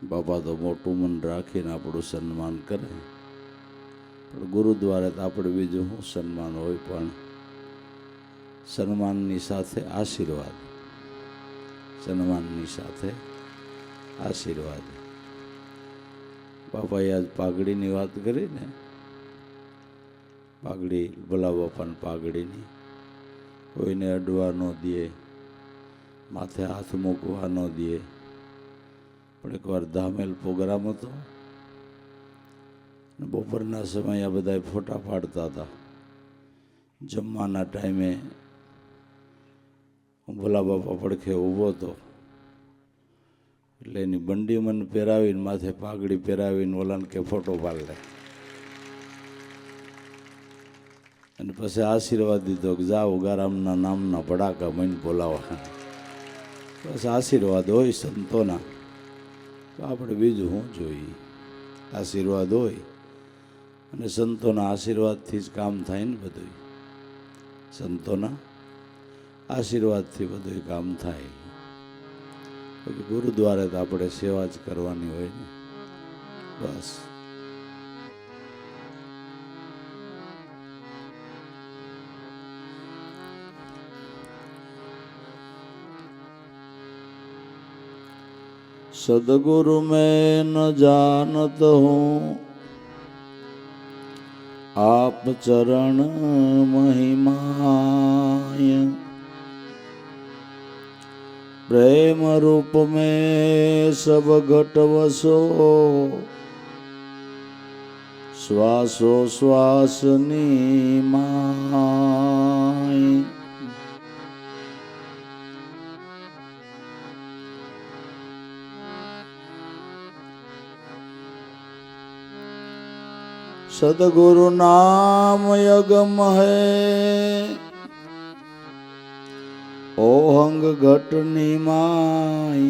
બાપા તો મોટું મન રાખીને આપણું સન્માન કરે, પણ ગુરુદ્વારે તો આપણે બીજું શું સન્માન હોય, પણ સન્માનની સાથે આશીર્વાદ, સન્માનની સાથે આશીર્વાદ. બાપાએ આજ પાઘડીની વાત કરી ને, પાઘડી ભોલા બાપાની પાઘડીની, કોઈને અડવા ન દે, માથે હાથ મૂકવા ન દે. પણ એકવાર ધામેલ પ્રોગ્રામ હતો ને બપોરના સમયે આ બધા ફોટા પાડતા હતા. જમવાના ટાઈમે હું ભોલા બાપા પડખે ઊભો હતો, એટલે એની બંડી મને પહેરાવીને માથે પાઘડી પહેરાવીને ઓલાને કે ફોટો પાડ લે, અને પછી આશીર્વાદ દીધો કે જાઓ ગારામના નામના ભડાકા મન બોલાવા. બસ આશીર્વાદ હોય સંતોના, તો આપણે બીજું શું જોઈએ? આશીર્વાદ હોય, અને સંતોના આશીર્વાદથી જ કામ થાય ને બધું. સંતોના આશીર્વાદથી બધું કામ થાય. ગુરુદ્વારે તો આપણે સેવા જ કરવાની હોય ને, બસ. सदगुरु में न जानत हूँ आप चरण महिमाय, प्रेम रूप में सब घट वसो, श्वासो श्वास निमाय. सदगुरु नाम यगम है, ओहंग घट निमाय.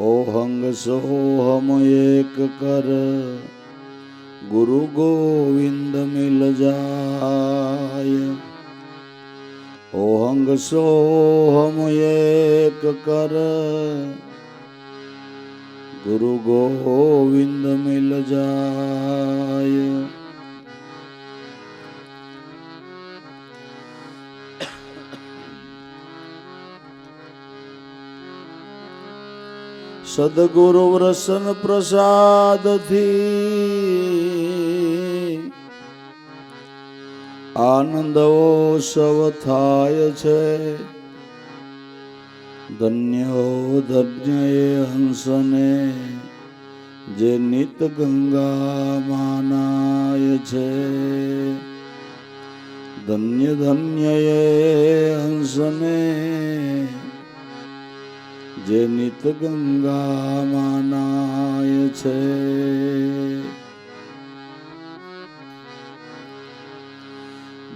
ओहंग सोहम एक कर, गुरु गोविंद मिल जाय. ओहंग सोहम एक कर, गुरु गोविंद मिल जाय. सदगुरु व्रसन प्रसाद थी, आनंद सव थाय छे. धन्य हो धन्य हंसने, जे नित गंगा मानाय छे. धन्य धन्य हंसने, जे नित गंगा मानाय छे.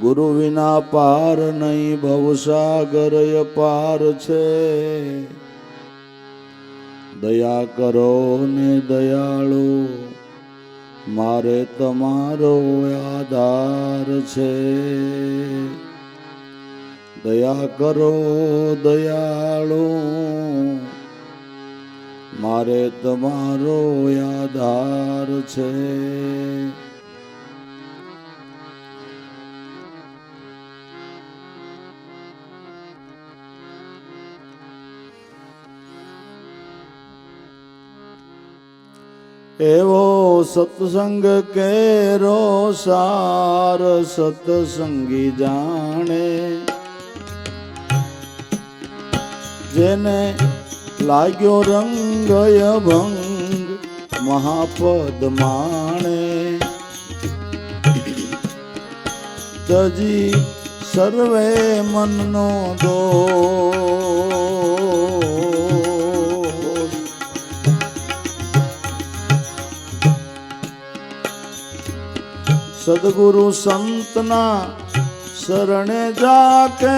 गुरु विना पार नहीं, भवसागर अपार छे. दया करो ने दयाळु, मारे तमारो आधार छे. दया करो दयाळु, मारे तमारो आधार छे. एवो सत्संग केरो सार, सत्संगी जाने. जेने लाग्यो रंग अभंग, महापद माणे. तजी सर्वे मननो दोष, सदगुरु संतना शरणे जाके,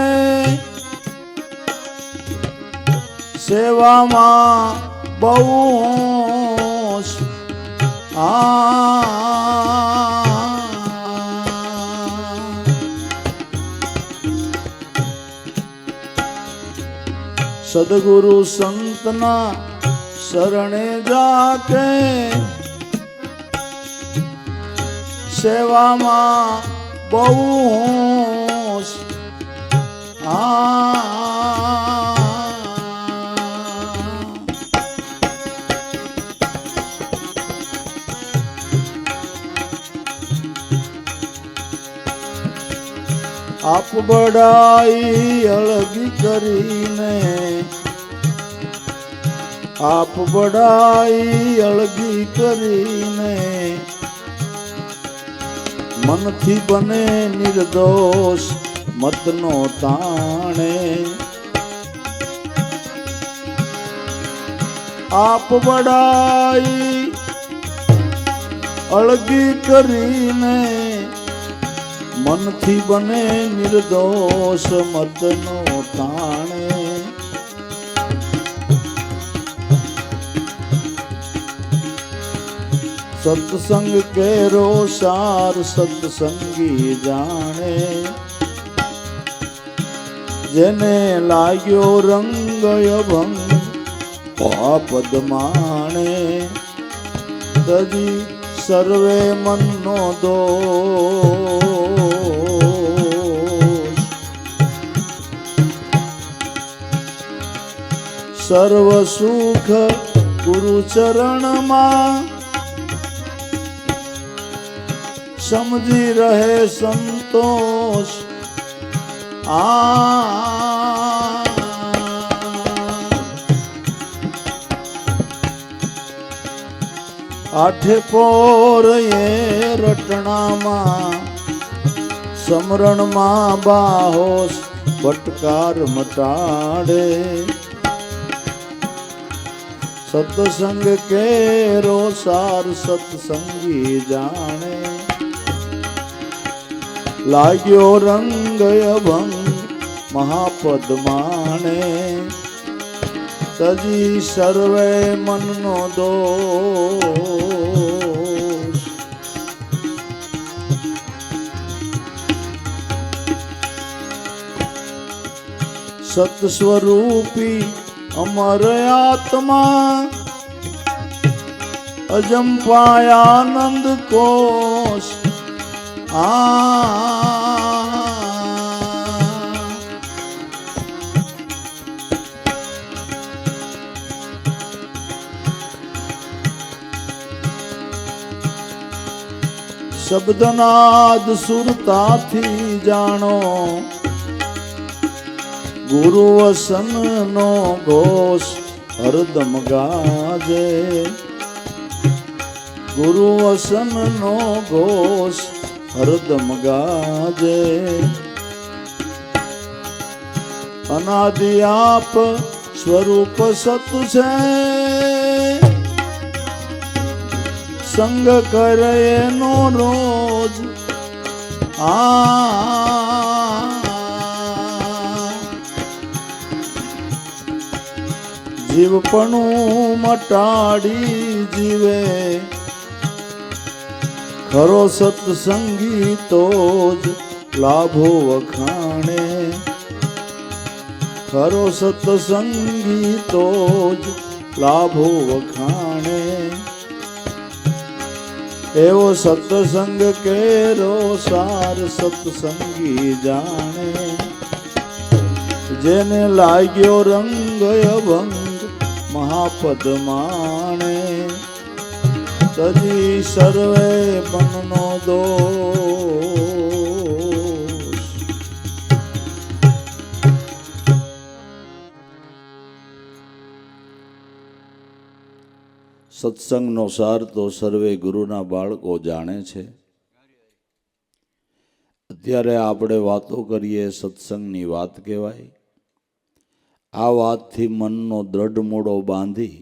सेवा मां बहु सदगुरु संतना શરણે જાકે સેવામાં બહુ હોશ આપ બડાઈ અળગી કરીને આપ બડાઈ અળગી કરીને મનથી બને નિર્દોષ મતનો તાણે આપ બડાઈ અળગી કરીને મનથી બને નિર્દોષ મતનો તાણે સત્સંગ કેરો સાર સત્સંગી જાણે જેને લાગ્યો રંગ અભંગ પદ માણે તજી સર્વે મનનો દોષ સર્વ સુખ ગુરુ ચરણમાં સમજી રહે સંતોષ આઠે પોર એ રટણામાં સમરણમાં બાહોશ ભટકાર મટાડે સત્સંગ કેરો સાર સત્સંગી જાણે લાગ્યો રંગ અભંગ મહાપદ માણે તજી સર્વે મનનો દોષ સત સ્વરૂપી અમર આત્મા અજંપાયાનંદ કોશ શબ્દનાદ સુરતાથી જાણો ગુરુ વસનનો ઘોષ હરદમ ગાજે ગુરુ વસનનો ઘોષ હરદમ ગાજે અનાદિ આપ સ્વરૂપ સત છે સંગ કરે એનો રોજ જીવપણું મટાડી જીવે ખરો સત્સંગી તો જ લાભો વખાણે ખરો સત્સંગી તો જ લાભો વખાણે એવો સત્સંગ કેરો સાર સત્સંગી જાણે જેને લાગ્યો રંગ અભંગ મહાપદ માણે તજી સર્વે મનનો દોષ સત્સંગનો સાર તો સર્વે ગુરુના બાળકો જાણે છે. અત્યારે આપણે વાતો કરીએ સત્સંગની વાત કહેવાય. આ વાતથી મનનો દ્રઢ મૂળો બાંધી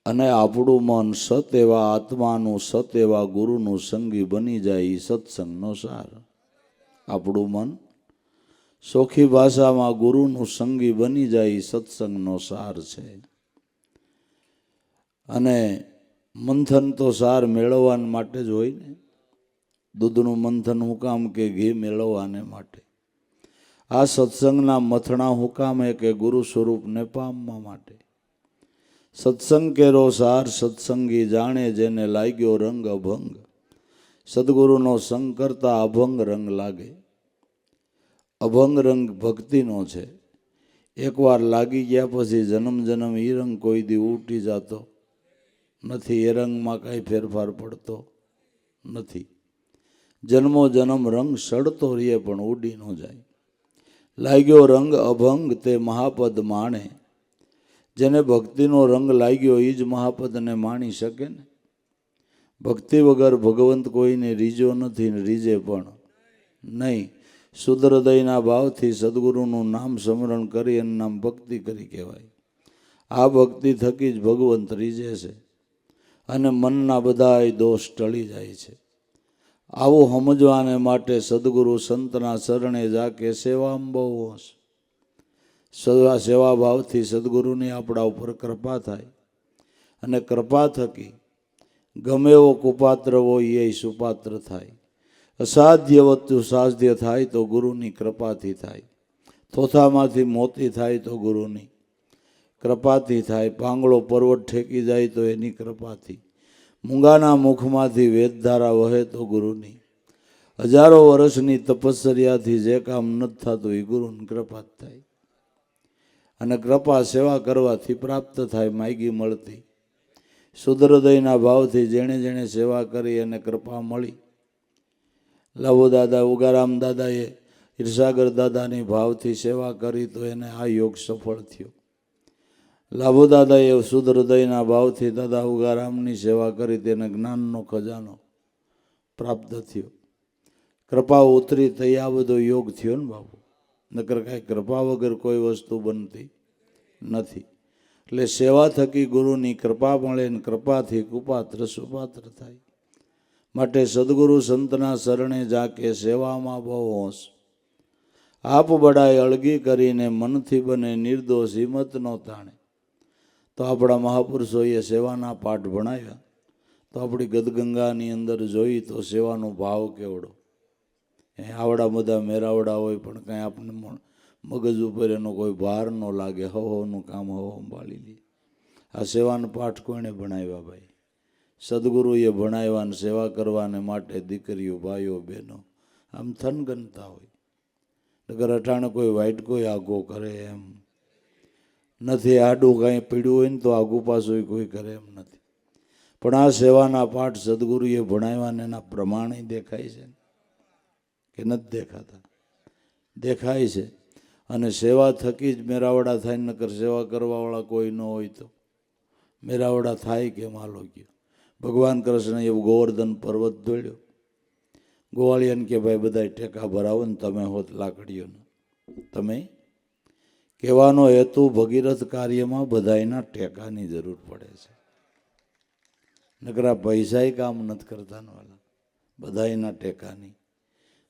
અને આપણું મન સત એવા આત્માનું સત એવા ગુરુનું સંગી બની જાય એ સત્સંગનો સાર. આપણું મન સોખી ભાષામાં ગુરુનું સંગી બની જાય એ સત્સંગનો સાર છે. અને મંથન તો સાર મેળવવા માટે જ હોય ને. દૂધનું મંથન હું કામ કે ઘી મેળવવાને માટે. આ સત્સંગના મથણા હું કામ કે ગુરુ સ્વરૂપને પામવા માટે. સત્સંગ કેરો સાર સત્સંગી જાણે, જેને લાગ્યો રંગ અભંગ. સદગુરુનો સંગ કરતા અભંગ રંગ લાગે. અભંગ રંગ ભક્તિનો છે. એકવાર લાગી ગયા પછી જન્મ જન્મ એ રંગ કોઈ દી ઉટી જતો નથી. એ રંગમાં કાંઈ ફેરફાર પડતો નથી. જન્મો જન્મ રંગ સડતો રહીએ પણ ઉડી ન જાય. લાગ્યો રંગ અભંગ તે મહાપદ માણે. જેને ભક્તિનો રંગ લાગ્યો એ જ મહાપદને માણી શકે ને. ભક્તિ વગર ભગવંત કોઈને રીજો નથી ને રીજે પણ નહીં. શુદ્ધ હૃદયના ભાવથી સદગુરુનું નામ સ્મરણ કરી એનું નામ ભક્તિ કરી કહેવાય. આ ભક્તિ થકી જ ભગવંત રીજે છે અને મનના બધા દોષ ટળી જાય છે. આવું સમજવાને માટે સદગુરુ સંતના શરણે જાકે સેવામ બહુ હોશ. સેવા ભાવથી સદગુરુની આપણા ઉપર કૃપા થાય અને કૃપા થકી ગમે એવો કુપાત્ર હોય એ સુપાત્ર થાય. અસાધ્ય વસ્તુ સાધ્ય થાય તો ગુરુની કૃપાથી થાય. થોથામાંથી મોતી થાય તો ગુરુની કૃપાથી થાય. પાંગળો પર્વત ઠેકી જાય તો એની કૃપાથી. મૂંગાના મુખમાંથી વેદધારા વહે તો ગુરુની. હજારો વર્ષની તપશ્ચર્યાથી જે કામ નથી થતું એ ગુરુની કૃપા જ થાય. અને કૃપા સેવા કરવાથી પ્રાપ્ત થાય, માગી મળતી. શુદ્ધ હૃદયના ભાવથી જેણે જેણે સેવા કરી અને કૃપા મળી. લાભો દાદા ઉગારામ દાદાએ ઈર્ષાગર દાદાની ભાવથી સેવા કરી તો એને આ યોગ સફળ થયો. લાભો દાદાએ શુદ્ધ હૃદયના ભાવથી દાદા ઉગારામની સેવા કરી તેને જ્ઞાનનો ખજાનો પ્રાપ્ત થયો. કૃપા ઉતરી તઈ આ બધો યોગ થયો ને બાબુ. નકર કાંઈ કૃપા વગર કોઈ વસ્તુ બનતી નથી. એટલે સેવા થકી ગુરુની કૃપા મળે ને કૃપાથી કુપાત્ર સુપાત્ર થાય. માટે સદગુરુ સંતના શરણે જાકે સેવામાં બહુ હોશ. આપ બડાય અળગી કરીને મનથી બને નિર્દોષ હિંમત નો તાણે. તો આપણા મહાપુરુષોએ સેવાના પાઠ ભણાવ્યા તો આપણી ગદગંગાની અંદર જોઈ તો સેવાનો ભાવ કેવડો. આવડા બધા મેરાવડા હોય પણ કાંઈ આપણને મગજ ઉપર એનો કોઈ ભાર ન લાગે. હવનું કામ હવ સંભાળી લે. આ સેવાનો પાઠ કોઈને ભણાવ્યા ભાઈ? સદગુરુએ ભણાવ્યા. ને સેવા કરવાને માટે દીકરીઓ ભાઈઓ બહેનો આમ થનગનતા હોય. નગર અટાણે કોઈ વાઈટ કોઈ આગો કરે એમ નથી. આડું કાંઈ પીડ્યું હોય ને તો આગું પાછું કોઈ કરે એમ નથી. પણ આ સેવાના પાઠ સદગુરુએ ભણાવ્યા એના પ્રમાણે દેખાય છે કે નથી દેખાતા? દેખાય છે. અને સેવા થકી જ મેરાવડા થાય. નકર સેવા કરવાવાળા કોઈ ન હોય તો મેરાવડા થાય કેમ? હાલો ગયો. ભગવાન કૃષ્ણ એવું ગોવર્ધન પર્વત દોડ્યો. ગોવાળિયાને કે ભાઈ બધા ટેકા ભરાવો ને તમે હોત લાકડીઓને. તમે કહેવાનો હેતુ ભગીરથ કાર્યમાં બધાયના ટેકાની જરૂર પડે છે. નકરા પૈસાય કામ નથી કરતા ને વાલા. બધાયના ટેકાની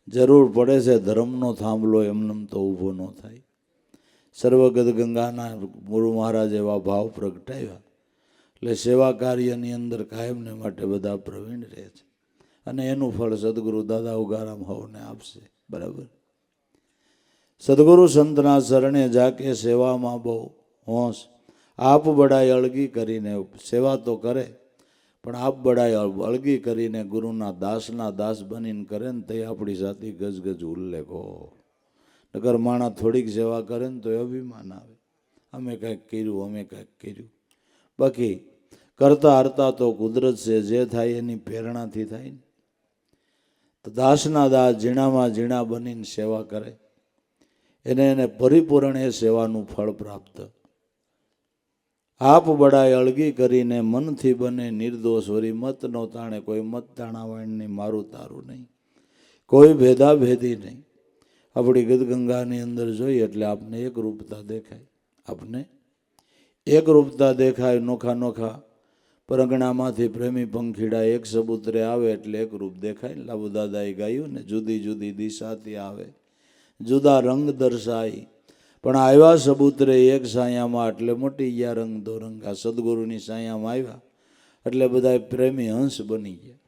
જરૂર પડે છે. ધર્મનો થાંભલો એમનેમ તો ઊભો ન થાય. સર્વગત ગંગાના ગુરુ મહારાજ એવા ભાવ પ્રગટાવ્યા એટલે સેવા કાર્યની અંદર કાયમને માટે બધા પ્રવીણ રહે છે. અને એનું ફળ સદગુરુ દાદા ઉગારામ હવને આપશે. બરાબર. સદગુરુ સંતના શરણે જાકે સેવામાં બહુ હોશ. આપ બડાય અળગી કરીને સેવા તો કરે પણ આપ બડાય અળગી કરીને ગુરુના દાસના દાસ બનીને કરે ને તે આપણી સાથે ગજગજ ઉલ્લેખો. નકર માણા થોડીક સેવા કરે ને તો અભિમાન આવે. અમે કાંઈક કર્યું, અમે કાંઈક કર્યું. બાકી કરતા હરતા તો કુદરત છે. જે થાય એની પ્રેરણાથી થાય ને. તો દાસના દાસ ઝીણામાં ઝીણા બનીને સેવા કરે એને પરિપૂર્ણ એ સેવાનું ફળ પ્રાપ્ત. આપ બડાય અળગી કરીને મનથી બને નિર્દોષ. વરી મત નો તાણે. કોઈ મત તાણાવાણ નહીં, મારું તારું નહીં, કોઈ ભેદા ભેદી નહીં. આપણી ગદગંગાની અંદર જોઈએ એટલે આપને એક રૂપતા દેખાય. આપને એક રૂપતા દેખાય. નોખા નોખા પરંગણામાંથી પ્રેમી પંખીડા એક સબૂતરે આવે એટલે એક રૂપ દેખાય. લાભુ દાદાએ ગાયું ને, જુદી જુદી દિશાથી આવે જુદા રંગ દર્શાય. પણ આવ્યા સબૂતરે એક સાયામાં એટલે મોટી ગયા રંગ દો રંગ. આ સદગુરુની સાયામાં આવ્યા એટલે બધા પ્રેમી હંસ બની ગયા.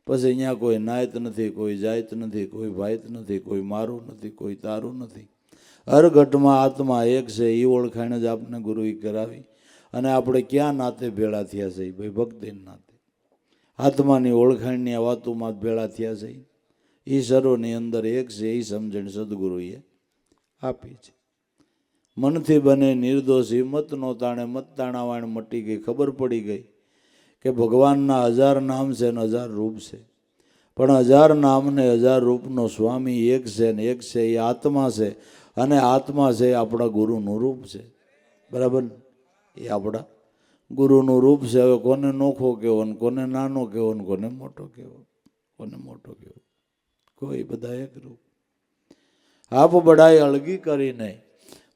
પછી અહીંયા કોઈ નાયત નથી, કોઈ જાયત નથી, કોઈ ભાયત નથી, કોઈ મારું નથી, કોઈ તારું નથી. હર ઘટમાં આત્મા એક છે. એ ઓળખાણ જ આપને ગુરુએ કરાવી. અને આપણે ક્યાં નાતે ભેળા થયા છે ભાઈ? ભક્તિના નાતે, આત્માની ઓળખાણની વાતોમાં જ ભેળા થયા છે. ઈશ્વરોની અંદર એક છે એ સમજણ સદગુરુએ આપી છે. મનથી બને નિર્દોષી મત નો તાણે મત તાણાવાણ મટી ગઈ. ખબર પડી ગઈ કે ભગવાનના 1000 નામ છે ને 1000 રૂપ છે, પણ 1000 નામ ને 1000 રૂપનો સ્વામી એક છે ને એક છે એ આત્મા છે, અને આત્મા છે એ આપણા ગુરુનું રૂપ છે. બરાબર? એ આપણા ગુરુનું રૂપ છે. હવે કોને નોખો કહેવો ને કોને નાનો કહેવો ને કોને મોટો કહેવો, કોને મોટો કહેવો, કોઈ બધા એક રૂપ. આપ બડાઈ અળગી કરીને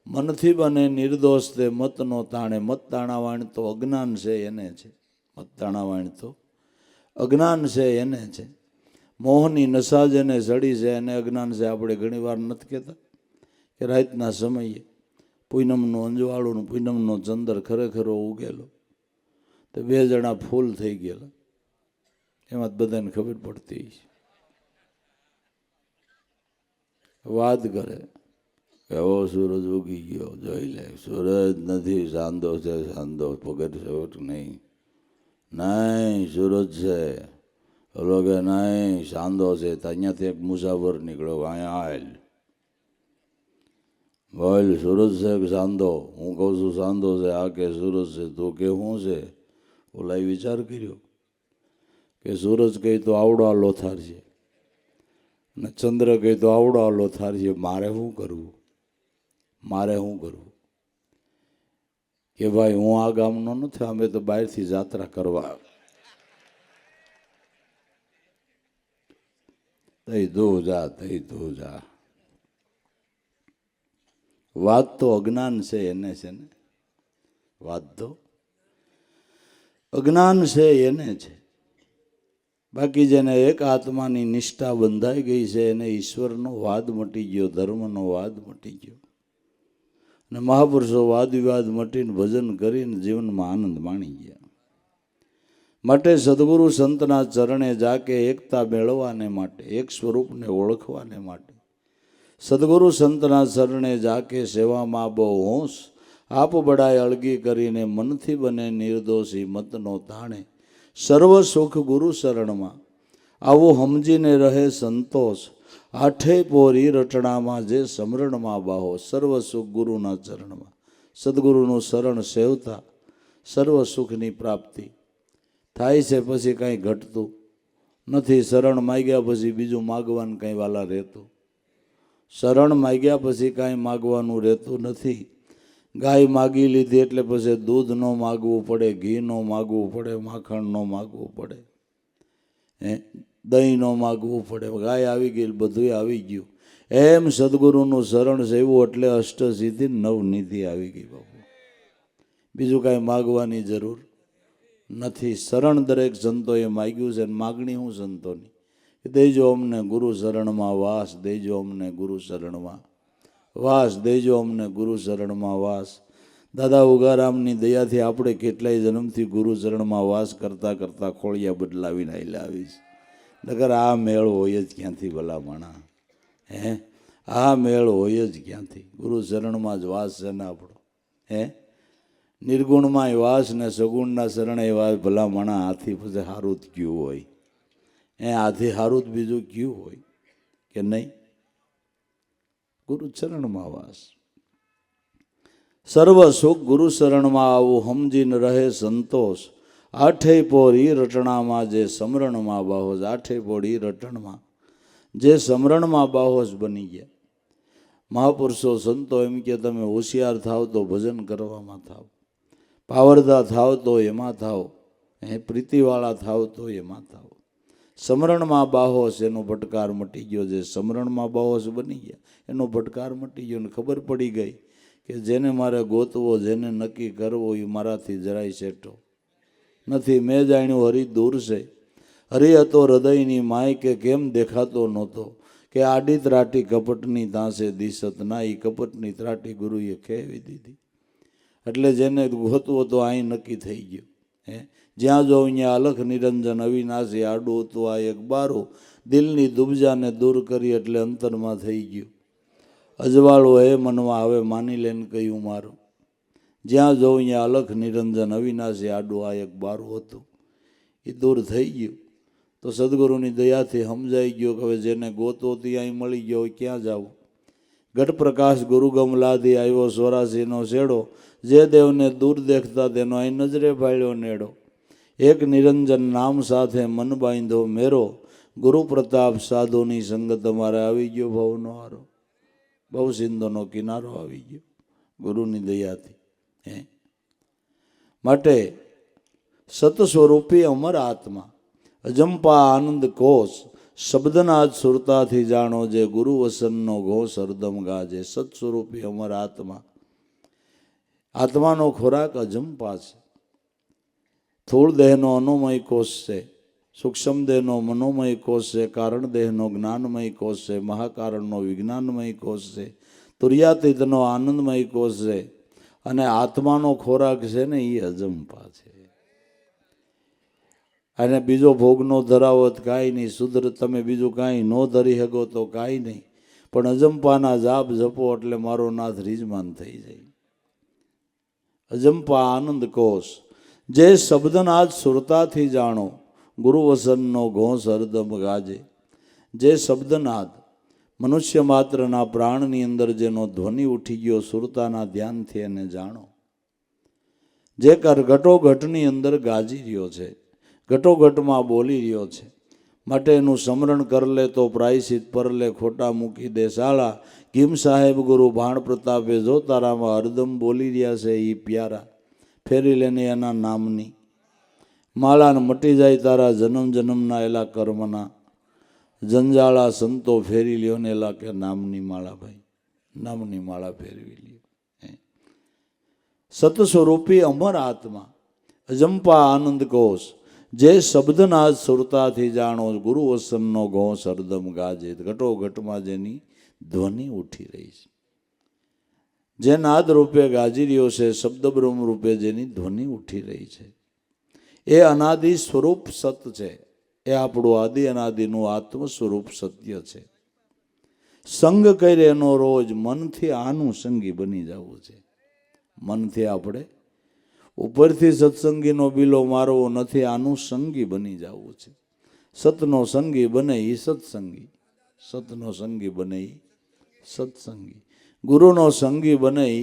મનથી બને નિર્દોષ તે મત નો તાણે. મત તાણાવાણ તો અજ્ઞાન છે એને છે. મત તાણાવાણ તો અજ્ઞાન છે એને છે. મોહની નશા જેને સડી છે એને અજ્ઞાન છે. આપણે ઘણી વાર નથી કહેતા કે રાતના સમયે પૂનમનું અંજવાળું ને પૂનમનો ચંદ્ર ખરેખરો ઉગેલો તો 2 જણા ફૂલ થઈ ગયેલા, એમાં બધાને ખબર પડતી છે. વાત કરે એવો સૂરજ ઉગી ગયો, જોઈ લે. સૂરજ નથી, સાંધો છે. સાંધો પગડ છે નહીં, નહીં સૂરજ છે. ઓલો કે નહીં સાંધો છે. તો અહીંયાથી એક મુસાફર નીકળ્યો, અહીંયા આવેલ, બોલ સૂરજ છે કે સાંધો? હું કહું છું સાંધો છે. આ કે સૂરજ છે. તું કે શું છે? ઓલાએ વિચાર કર્યો કે સૂરજ કહે તો આવડો આ લોથાર છે ને ચંદ્ર કહે તો આવડો આ લોથાર છે. મારે શું કરવું? મારે શું કરવું? કે ભાઈ હું આ ગામનો નથી, અમે તો બહારથી જાત્રા કરવા. તઈ તું જા, તઈ તું જા. વાત તો અજ્ઞાન છે એને છે ને. વાત તો અજ્ઞાન છે એને છે. બાકી જેને એક આત્માની નિષ્ઠા બંધાઈ ગઈ છે એને ઈશ્વરનો વાદ મટી ગયો, ધર્મનો વાદ મટી ગયો. અને મહાપુરુષો વાદ વિવાદ મટીને ભજન કરીને જીવનમાં આનંદ માણી ગયા. માટે સદગુરુ સંતના ચરણે જાકે એકતા મેળવવાને માટે, એક સ્વરૂપને ઓળખવાને માટે સદગુરુ સંતના ચરણે જાકે સેવામાં બહુ હોશ. આપ બડાય અળગી કરીને મનથી બને નિર્દોષી મતનો તાણે. સર્વ સુખ ગુરુ શરણમાં આવું સમજીને રહે સંતોષ. આઠે પોરી રટણામાં જે સમરણમાં બાહો. સર્વ સુખ ગુરુના ચરણમાં, સદગુરુનું શરણ સેવતા સર્વ સુખની પ્રાપ્તિ થાય છે. પછી કાંઈ ઘટતું નથી. શરણ માગ્યા પછી બીજું માગવાનું કંઈ વાલા રહેતું. શરણ માગ્યા પછી કાંઈ માગવાનું રહેતું નથી. ગાય માગી લીધી એટલે પછી દૂધ ન માગવું પડે, ઘી ન માગવું પડે, માખણ ન માગવું પડે, દહીં ન માગવું પડે. ગાય આવી ગઈ, બધું આવી ગયું. એમ સદગુરુનું શરણ સેવું એટલે અષ્ટસિદ્ધિ નવનિધિ આવી ગઈ બાપુ. બીજું કાંઈ માગવાની જરૂર નથી. શરણ દરેક સંતોએ માગ્યું છે. માગણી હું સંતોની દેજો અમને ગુરુ શરણમાં વાસ, દેજો અમને ગુરુ શરણમાં વાસ, દેજો અમને ગુરુ શરણમાં વાસ. દાદા ઉગારામની દયાથી આપણે કેટલાય જન્મથી ગુરુ શરણમાં વાસ કરતા કરતા ખોળિયા બદલાવીને આવેલા આવીશ. નકર આ મેળ હોય જ ક્યાંથી ભલા માણા? આ મેળ હોય જ ક્યાંથી? ગુરુ શરણમાં જ વાસ છે ને આપણો. નિર્ગુણમાં વાસ ને સગુણના શરણે વાસ. ભલા માણા આથી પછી સારું જ ક્યું હોય? આથી સારું જ બીજું ક્યું હોય કે નહીં? ગુરુ ચરણમાં વાસ. સર્વ સુખ ગુરુ શરણમાં આવું સમજીને રહે સંતોષ. આઠે પોરી રટણામાં જે સમરણમાં બાહોશ. આઠે પોરી રટણમાં જે સમરણમાં બાહોશ બની ગયા. મહાપુરુષો સંતો એમ કે તમે હોશિયાર થાવ તો ભજન કરવામાં થાવ, પાવરદા થાવ તો એમાં થાવ, પ્રીતિવાળા થાવ તો એમાં થાવ. સમરણમાં બાહોશ એનો ભટકાર મટી ગયો. જે સમરણમાં બાહોશ બની ગયા એનો ભટકાર મટી ગયો. ને ખબર પડી ગઈ કે જેને મારે ગોતવો, જેને નક્કી કરવો એ મારાથી જરાય સેટો નથી. મેં જાણ્યું હરિ દૂર છે. હરિ હતો હૃદયની માય કે કેમ દેખાતો નહોતો. કે આડી ત્રાટી કપટની તાંસે દિશત ના. એ કપટની ત્રાટી ગુરુએ ખેવી દીધી. એટલે જેને ગોતવો તો અહીં નક્કી થઈ ગયું. જ્યાં જો અહીંયા અલખ નિરંજન અવિનાશી આડું હતું આ એક બારું. દિલની દુબજાને દૂર કરી એટલે અંતરમાં થઈ ગયું અજવાળું. હે મનમાં હવે માની લેને કહ્યું મારું. જ્યાં જોઉં અહીંયા અલખ નિરંજન અવિનાશી આડું આ એક બારું હતું, એ દૂર થઈ ગયું. તો સદગુરુની દયાથી સમજાઈ ગયો કે હવે જેને ગોતોથી અહીં મળી ગયો હોય ક્યાં જવું. ઘટ પ્રકાશ ગુરુગમ લાધી આવ્યો 84નો શેડો, જે દેવને દૂર દેખતા તેનો અહીં નજરે ભાળ્યો નેડો. એક નિરંજન નામ સાથે મન બાંધો મેરો, ગુરુ પ્રતાપ સાધુની સંગત અમારે આવી ગયો ભવનો હારો. બહુ સિંધોનો કિનારો આવી ગયો ગુરુની દયાથી. માટે સત સ્વરૂપી અમર આત્મા, અજંપા આનંદ કોષ, શબ્દનાદ સુરતાથી જાણો, જે ગુરુ વસનનો ઘોષ હરદમ ગાજે. સત સ્વરૂપી અમર આત્મા, આત્માનો ખોરાક અજંપા છે. સ્થૂળ દેહનો અનુમય કોષ છે, સૂક્ષ્મ દેહનો મનોમય કોષ છે, કારણ દેહનો જ્ઞાનમય કોષ છે, મહાકારણનો વિજ્ઞાનમય કોષ છે, તુર્યાતીતનો આનંદમય કોષ છે, અને આત્માનો ખોરાક છે ને એ અજંપા છે. અને બીજો ભોગનો ધરાવો કાંઈ નહીં, શુદ્ર તમે બીજું કાંઈ ન ધરી શકો તો કાંઈ નહીં, પણ અજંપાના જાપ જપો એટલે મારો નાથ રીજમાન થઈ જાય. અજંપા આનંદ કોષ, જે શબ્દનાદ સુરતાથી જાણો, ગુરુ વસનનો ઘોષ હરદમ ગાજે. જે શબ્દનાદ મનુષ્ય માત્રના પ્રાણની અંદર જેનો ધ્વનિ ઉઠી ગયો, સુરતાના ધ્યાનથી એને જાણો. જે ઘટોઘટની અંદર ગાજી રહ્યો છે, ઘટોઘટમાં બોલી રહ્યો છે, માટે એનું સ્મરણ કર લે તો પ્રાયશ્ચિત પર લે, ખોટા મૂકી દે શાળા. ગીમ સાહેબ ગુરુ ભાણ પ્રતાપે જો તારામાં હરદમ બોલી રહ્યા છે એ પ્યારા. ફેરી લેને એના નામની માળાને મટી જાય તારા જન્મ જન્મના એલા કર્મના, જંજાળા સંતો ફેરી લ્યો ને એલા કે નામની માળા. ભાઈ નામની માળા ફેરવી લ્યો. સત સ્વરૂપી અમર આત્મા, અજંપા આનંદ કોષ, જે શબ્દનાદ સુરતાથી જાણો, ગુરુ વસનનો ઘોષ હરદમ ગાજે. ઘટોઘટમાં જેની ધ્વનિ ઉઠી રહી છે, જે નાદ રૂપે ગાજી રહ્યો છે, શબ્દ બ્રહ્મ રૂપે જેની ધ્વનિ ઉઠી રહી છે, એ અનાદિ સ્વરૂપ સત છે. એ આપણું આદિ અનાદિનું આત્મ સ્વરૂપ સત્ય છે. સંગ કરે એનો રોજ મનથી આનું સંગી બની જવું છે. મનથી આપણે ઉપરથી સત્સંગીનો બિલો મારવો નથી, આનું સંગી બની જવું છે. સતનો સંગી બને એ સત્સંગી, સતનો સંગી બને એ સત્સંગી, ગુરુનો સંગી બને એ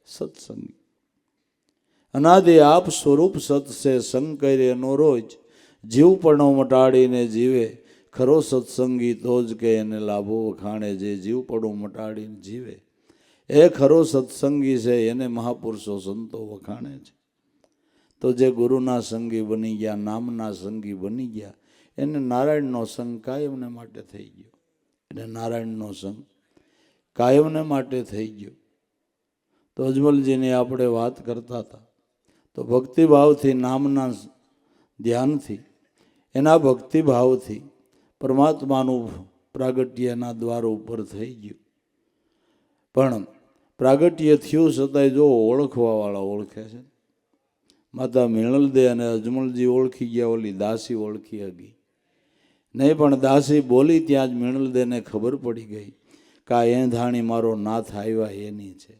સત્સંગી. અનાદિ આપ સ્વરૂપ સત છે, સંગ કરે એનો રોજ, જીવપણો મટાડીને જીવે, ખરો સત્સંગી તો જ કે એને લાભો વખાણે. જે જીવપણું મટાડીને જીવે એ ખરો સત્સંગી છે, એને મહાપુરુષો સંતો વખાણે છે. તો જે ગુરુના સંગી બની ગયા, નામના સંગી બની ગયા, એને નારાયણનો સંગ કાયમને માટે થઈ ગયો. એને નારાયણનો સંગ કાયમને માટે થઈ ગયો. તો અજમલજીની આપણે વાત કરતા હતા, તો ભક્તિભાવથી, નામના ધ્યાનથી, એના ભક્તિભાવથી પરમાત્માનું પ્રાગટ્ય એના દ્વાર ઉપર થઈ ગયું. પણ પ્રાગટ્ય થયું છતાંય જો ઓળખવાવાળા ઓળખે છે. માતા મિણલદે અને અજમલજી ઓળખી ગયા, ઓલી દાસી ઓળખી હગી નહીં, પણ દાસી બોલી ત્યાં જ મિણલદેને ખબર પડી ગઈ કે આ એંધાણી મારો નાથ આવ્યા એની છે.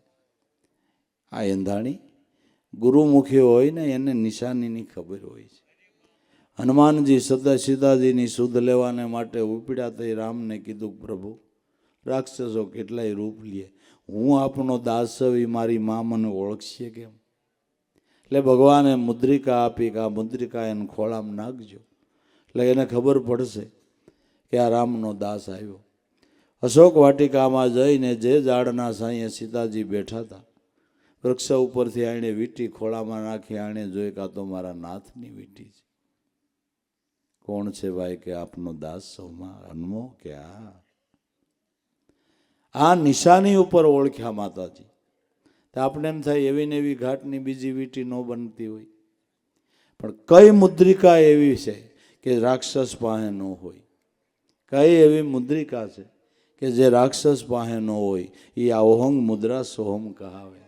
આ એંધાણી ગુરુમુખી હોય ને એને નિશાનીની ખબર હોય છે. હનુમાનજી સીતાજીની સુધ લેવાને માટે ઉપડ્યા થઈ રામને કીધું, પ્રભુ રાક્ષસો કેટલાય રૂપ લે, હું આપનો દાસ એ મારી મા મને ઓળખશે કેમ? એટલે ભગવાને મુદ્રિકા આપી કે આ મુદ્રિકા એને ખોળામાં નાખજો, એટલે એને ખબર પડશે કે આ રામનો દાસ આવ્યો. અશોક વાટિકામાં જઈને જે ઝાડના સાંયે સીતાજી બેઠા હતા, વૃક્ષ ઉપરથી આણે વીંટી ખોળામાં નાખી, આણે જોઈ કે આ તો મારા નાથની વીંટી છે. કોણ છે ભાઈ? કે આપનો દાસ સૌમાં હનુમો કે આ નિશાની ઉપર ઓળખ્યા માતાજી. તો આપણે એમ થાય એવી ને એવી ઘાટની બીજી વીંટી ન બનતી હોય, પણ કઈ મુદ્રિકા એવી છે કે રાક્ષસ પાસે ન હોય? કઈ એવી મુદ્રિકા છે કે જે રાક્ષસ પાસે ન હોય? એ ઓહંગ મુદ્રા સોહમ કહાવે.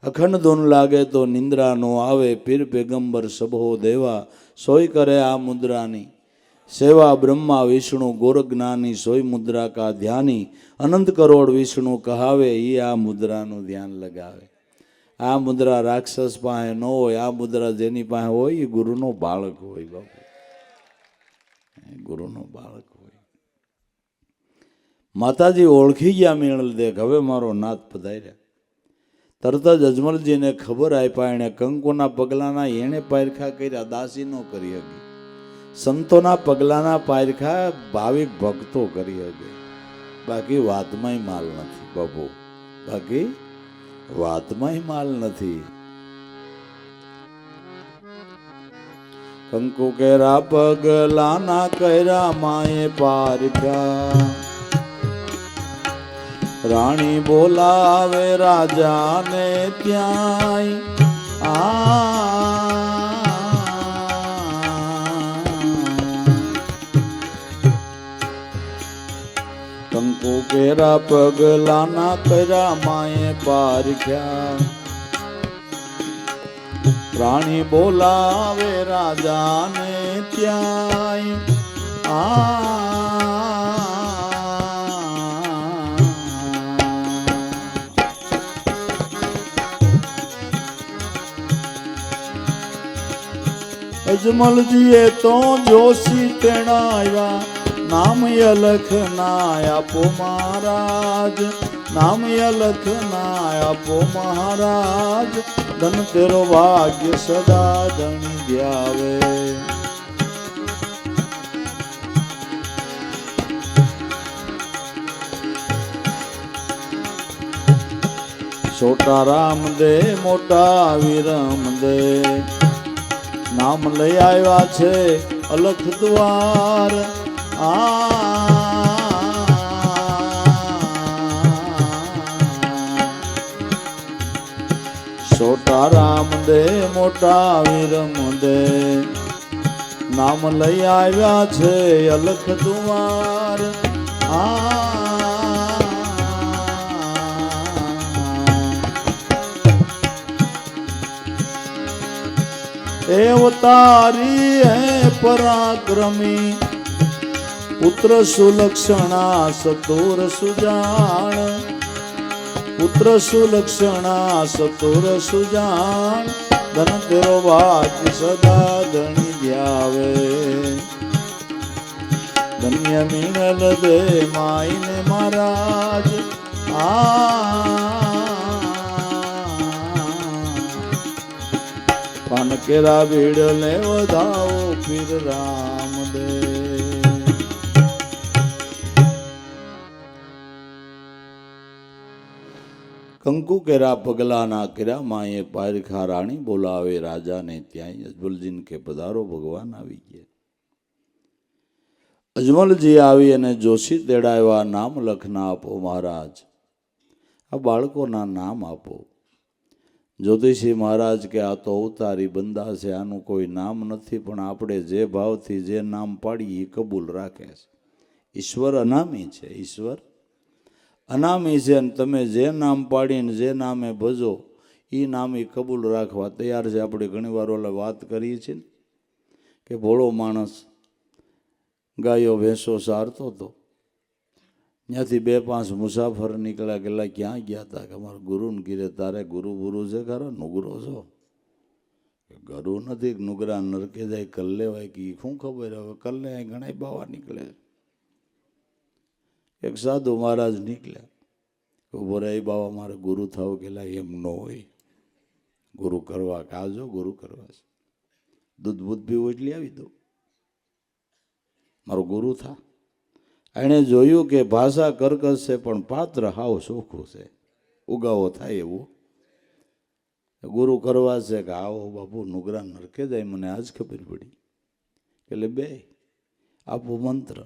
અખંડ ધૂન લાગે તો નિંદ્રા નો આવે, પીર પેગંબર સભો દેવા, સોય કરે આ મુદ્રાની સેવા. બ્રહ્મા વિષ્ણુ ગોરજ્ઞાની, સોય મુદ્રા કા ધ્યાની, અનંત કરોડ વિષ્ણુ કહાવે, એ આ મુદ્રાનું ધ્યાન લગાવે. આ મુદ્રા રાક્ષસ પાસે ન હોય, આ મુદ્રા જેની પાસે હોય એ ગુરુનો બાળક હોય બાપુ, ગુરુનો બાળક હોય. માતાજી ઓળખી ગયા મેળ દેખ, હવે મારો નાથ પધાર્યા. તરત જ અજમલજીને ખબર આપ્યા, એણે કંકુના પગલાના એણે પારખા કર્યા, દાસી નો કરી હતી. સંતોના પગલાના પારખા ભાવિક ભક્તો કરી શકે, બાકી વાતમાંય માલ નથી બાપુ, બાકી વાતમાંય માલ નથી. કંકુ કેરા પગલાના કર્યા માએ પારખા, રાણી બોલાવે રાજાને ત્યાંય. કંકુ કેરા પગલાના કર્યા માએ પારખ્યા, રાણી બોલાવે રાજાને ત્યાંય. અજમલજીએ તો જોશી તેણા આવ્યા, નામ અલખ ના આપો મહારાજ, નામ અલખ ના આપો મહારાજ, ધન તેરો ભાગ્ય સદા ધણી ધ્યાવે. છોટા રામ દે મોટા વિરમ દે, નામ લઈ આવ્યા છે અલખ દ્વાર. છોટા રામ દે મોટા વિરમ દે, નામ લઈ આવ્યા છે અલખ દ્વાર. એ અવતારી હે પરાક્રમી, પુત્ર સુલક્ષણા સતુર સુજાણ, પુત્ર સુલક્ષણા સતુર સુજાણ, ધન તેરો ભાગ્ય સદા ધણી ધ્યાવે. ધન્ય મિણલ દે માઈને મહારાજ. પાન કેરા ભીડ લે વધાવો પીર રામ દે. કંકુ કેરા પગલાના કર્યા માએ પારખા, રાણી બોલાવે રાજાને ત્યાંય. અજમલજીને કે પધારો, ભગવાન આવી ગયા. અજમલજી આવી અને જોશી તેડાવ્યા, નામ લખના આપો મહારાજ, આ બાળકોના નામ આપો. જ્યોતિષી મહારાજ કે આ તો અવતારી બંદા છે, આનું કોઈ નામ નથી, પણ આપણે જે ભાવથી જે નામ પાડીએ એ કબૂલ રાખે છે. ઈશ્વર અનામી છે, ઈશ્વર અનામી છે, અને તમે જે નામ પાડીને જે નામે ભજો એ નામ એ કબૂલ રાખવા તૈયાર છે. આપણે ઘણી વાર ઓલા વાત કરીએ છીએ કે ભોળો માણસ ગાયો ભેંસો સારતો હતો, ત્યાંથી 2-5 મુસાફર નીકળ્યા, ગયેલા ક્યાં ગયા હતા કે અમારા ગુરુને કીધે તારે ગુરુ ગુરુ છે ખરા, નુગરો છો? ગુરુ નથી, નુગરા નરકે જાય કર લેવાય કે શું ખબર, હવે કલ્લે ઘણા બાવા નીકળે. એક સાધુ મહારાજ નીકળ્યા, ઉભો રહે બાવા મારે ગુરુ થાવ, કેલા એમ ન હોય, ગુરુ કરવા કાજો, ગુરુ કરવા છે, દૂધ બૂધ પીવું એટલે આવી દો, મારો ગુરુ થા. એણે જોયું કે ભાષા કર્કશ છે પણ પાત્ર હાવ ચોખ્ખું છે, ઉગાવો થાય એવું. ગુરુ કરવા છે કે આવો બાપુ નુગરા નરકે જાય, મને આજ ખબર પડી. એટલે બે આપો મંત્ર,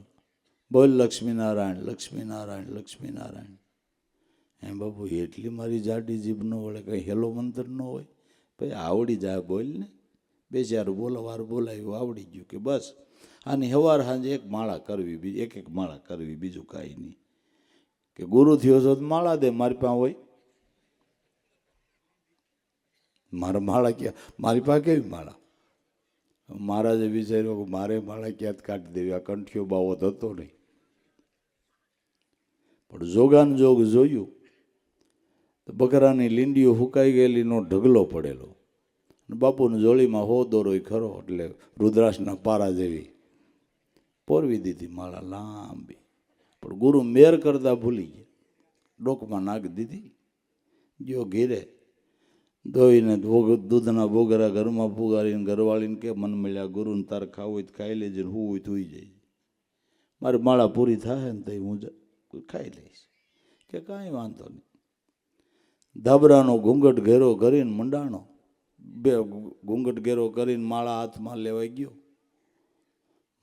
બોલ લક્ષ્મીનારાયણ લક્ષ્મીનારાયણ લક્ષ્મીનારાયણ. એમ બાપુ એટલી મારી જાડી જીભ ન વળે, કંઈ હેલો મંત્ર ન હોય? ભાઈ આવડી જાય, બોલ ને. 2-4 બોલાવાર બોલાવ્યું, આવડી ગયું કે બસ આની સવાર સાંજે એક માળા કરવી, એક માળા કરવી, બીજું કાંઈ નહીં. કે ગુરુ થયો છો તો માળા દે, મારી પાસે હોય? મારા માળા ક્યાં, મારી પાસે કેવી માળા? મહારાજે વિચાર્યો કે મારે માળા ક્યાં કાઢી દેવી, આ કંઠિયો બાવો થતો નહીં. પણ જોગાન જોગ જોયું તો બકરાની લીંડીઓ ફૂંકાઈ ગયેલીનો ઢગલો પડેલો. બાપુની જોડીમાં હો દોરોય ખરો, એટલે રુદ્રાક્ષના પારા જેવી પોરવી દીધી માળા લાંબી. પણ ગુરુ મેર કરતા ભૂલી ગયા, ડોકમાં નાખી દીધી. ગયો ઘીરે, ધોઈને દૂધના બોગરા ઘરમાં પુગારીને ઘરવાળીને કે મન મળ્યા ગુરુને તારે ખાવું હોય તો ખાઈ લેજે, હું હોય તો જાય, મારી માળા પૂરી થાય ને તો હું ખાઈ લઈશ. કે કાંઈ વાંધો નહીં. ધાબરાનો ઘૂંઘટ ઘેરો કરીને મંડાણો, બે ઘૂંઘટ ઘેરો કરીને માળા હાથમાં લેવાઈ ગયો,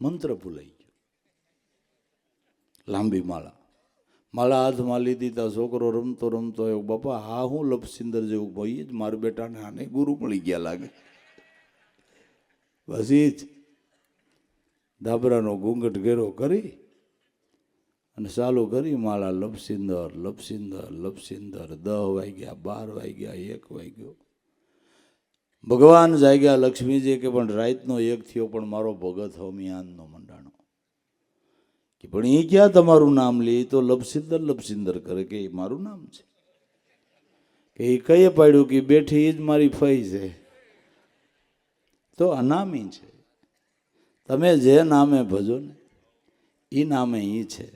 મંત્ર ભૂલાઈ ગયો. લાંબી માળા હાથમાં લીધી તા છોકરો રમતો રમતો આવ્યો, બાપા હા હું લપસિંદર જેવું ભાઈ જ મારા બેટાને આને ગુરુ મળી ગયા લાગે. બસ એ જ ધાબરાનો ઘૂંઘટ ઘેરો કરી અને ચાલુ કરી માળા લપસિંદર લપસિંદર લપસિંદર. 10 વાગ્યા, 12 વાગ્યા, 1 વાગ્યો. ભગવાન જાગ્યા. લક્ષ્મીજી કે પણ રાતનો 1 થયો પણ મારો ભગત હમિયાનનો મંડાણો. કે પણ એ ક્યાં તમારું નામ લે? તો લપસિંદર લપસિંદર કરે કે એ મારું નામ છે. કે એ કઈએ પાડ્યું કે બેઠી એ જ મારી ફઈ છે, તો અનામી છે. તમે જે નામે ભજો ને એ નામે એ છે.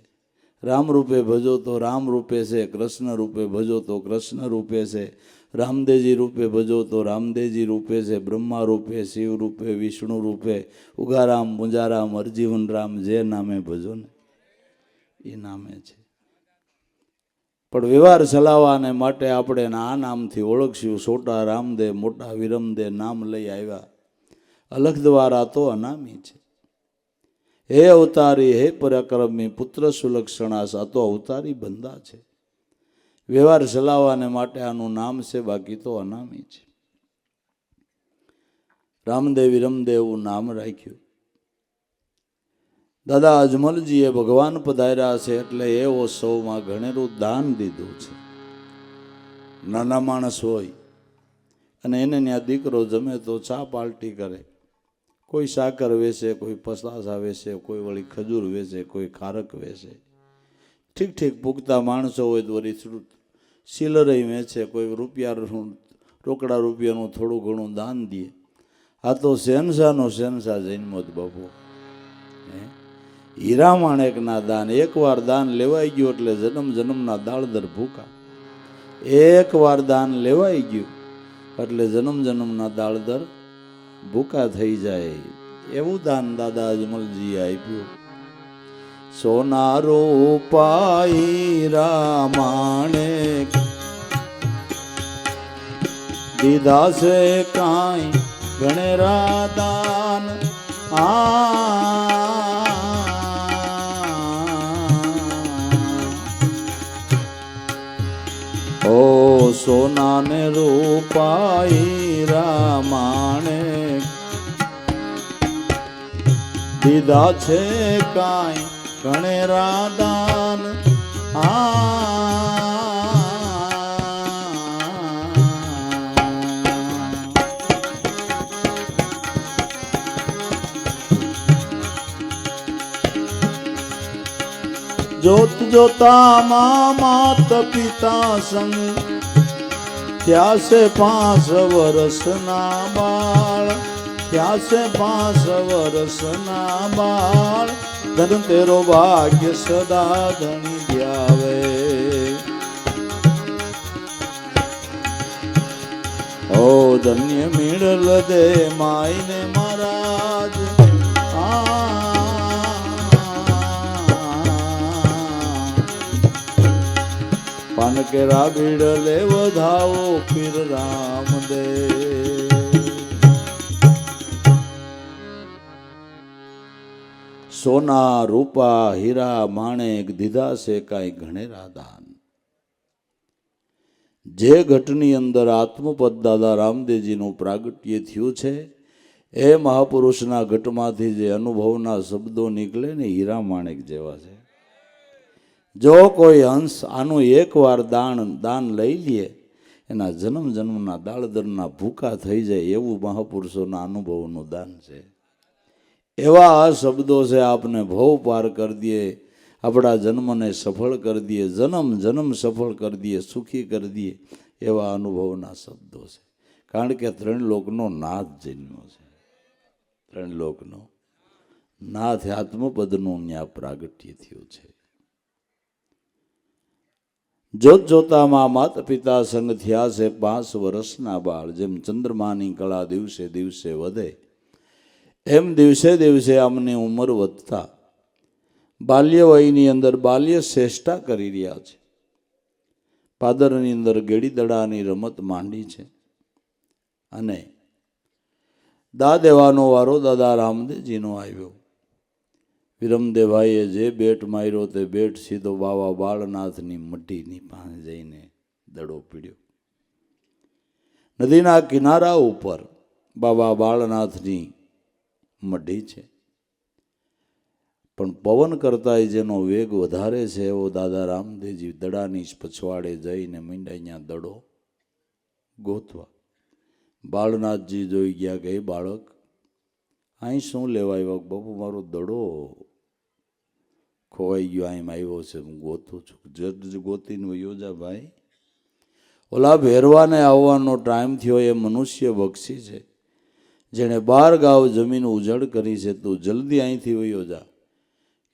રામ રૂપે ભજો તો રામ રૂપે છે, કૃષ્ણ રૂપે ભજો તો કૃષ્ણ રૂપે છે, રામદેવજી રૂપે ભજો તો રામદેવજી રૂપે છે, બ્રહ્મા રૂપે, શિવ રૂપે, વિષ્ણુ રૂપે, ઉગારામ મુંજારામ હરજીવન રામ, જે નામે ભજો ને એ નામે છે. પણ વ્યવહાર ચલાવવાને માટે આપણે આ નામથી ઓળખશું. છોટા રામદેવ, મોટા વિરમદેવ નામ લઈ આવ્યા. અલખ દ્વારા તો અનામી છે. હે અવતારી, હે પરાક્રમી, પુત્ર સુલક્ષણા, આ તો અવતારી બંદા છે. વ્યવહાર ચલાવવાને માટે આનું નામ છે, બાકી તો અનામી છે. રામદેવ વિરમદેવ એવું નામ રાખ્યું. દાદા અજમલજીએ ભગવાન પધાર્યા છે એટલે એ ઉત્સવમાં ઘણેરું દાન દીધું છે. નાના માણસ હોય અને એને ત્યાં દીકરો જમે તો ચા પાલટી કરે, કોઈ સાકર વેચે, કોઈ પસાસા વેચે, કોઈ વળી ખજૂર વેચે, કોઈ ખારક વેચે. ઠીક પૂગતા માણસો હોય તો વળી સિલરય વેચે, કોઈ રોકડા રૂપિયાનું થોડું ઘણું દાન દે. આ તો શહેનશાહનો શહેનશાહ જન્મો જ બાપુ. હીરા માણેકના દાન, એકવાર દાન લેવાઈ ગયું એટલે જન્મ જન્મના દાળદર ભૂકા. એકવાર દાન લેવાઈ ગયું એટલે જન્મ જન્મના દાળદર ભૂકા થઈ જાય. એવું દાન દાદા અજમલજીએ આપ્યું. સોના રૂપા હીરા માણેક દીધા છે કાંઈ ગણેરા દાન. ઓ સોના ને રૂપા હીરા માણેક દીધા છે કાંઈ ગણેરા દાન. જોત જોતામાં માત પિતા સંગ થયા છે 5 વર્ષના બાળ. થયા છે 5 વર્ષના બાળ. ધન તેરો ભાગ્ય સદા ધણી ધ્યાવે. ઓ ધન્ય મેળલ દે માઈને મહારાજ. પાન કેરા બીડલે વધાવો પીર રામદેવ. સોના રૂપા હીરા માણેક દીધા છે કાંઈ ઘણેરા દાન. જે ઘટની અંદર આત્મપદ દાદા રામદેવજીનું પ્રાગટ્ય થયું છે એ મહાપુરુષના ઘટમાંથી જે અનુભવના શબ્દો નીકળે ને હીરા માણેક જેવા છે. જો કોઈ હંસ આનું એકવાર દાન લઈ લે એના જન્મ જન્મના દાળદરના ભૂકા થઈ જાય એવું મહાપુરુષોના અનુભવનું દાન છે. એવા આ શબ્દો છે, આપને ભવ પાર કરી દે. આપણા જન્મને સફળ કરી દઈએ, જન્મ જન્મ સફળ કરી દઈએ, સુખી કરી દઈએ એવા અનુભવના શબ્દો છે. કારણ કે ત્રણ લોકનો નાથ જન્મ્યો છે. ત્રણ લોકનો નાથ આત્મપદનું ન્યા પ્રાગટ્ય થયું છે. જોત જોતામાં માતા પિતા સંગ થયા છે 5 વર્ષના બાળ. જેમ ચંદ્રમાની કળા દિવસે દિવસે વધે એમ દિવસે દિવસે આમની ઉંમર વધતા બાલ્ય વયની અંદર બાલ્ય શ્રેષ્ઠા કરી રહ્યા છે. પાદરની અંદર ગેડી દડાની રમત માંડી છે અને દા દેવાનો વારો દાદા રામદેવજીનો આવ્યો. વિરમદેવભાઈએ જે બેટ માર્યો તે બેટ સીધો બાવા બાળનાથની મઢીની પાસે જઈને દડો પીડ્યો. નદીના કિનારા ઉપર બાબા બાળનાથની મઢી છે, પણ પવન કરતાંય જેનો વેગ વધારે છે એવો દાદા રામદેવજી દડાની પછવાડે જઈને મીંડા અહીંયા દડો ગોતવા. બાળનાથજી જોઈ ગયા કે એ બાળક અહીં શું લેવા આવ્યો? બાપુ મારો દડો ખોવાઈ ગયો, અહીં આવ્યો છે, હું ગોતું છું. જજ ગોતીને વયો જા ભાઈ. ઓલા ભેરવાને આવવાનો ટાઈમ થયો એ મનુષ્ય બક્ષી છે જેણે 12 ગાવ જમીન ઉજળ કરી છે. તું જલ્દી અહીંથી વયો જા.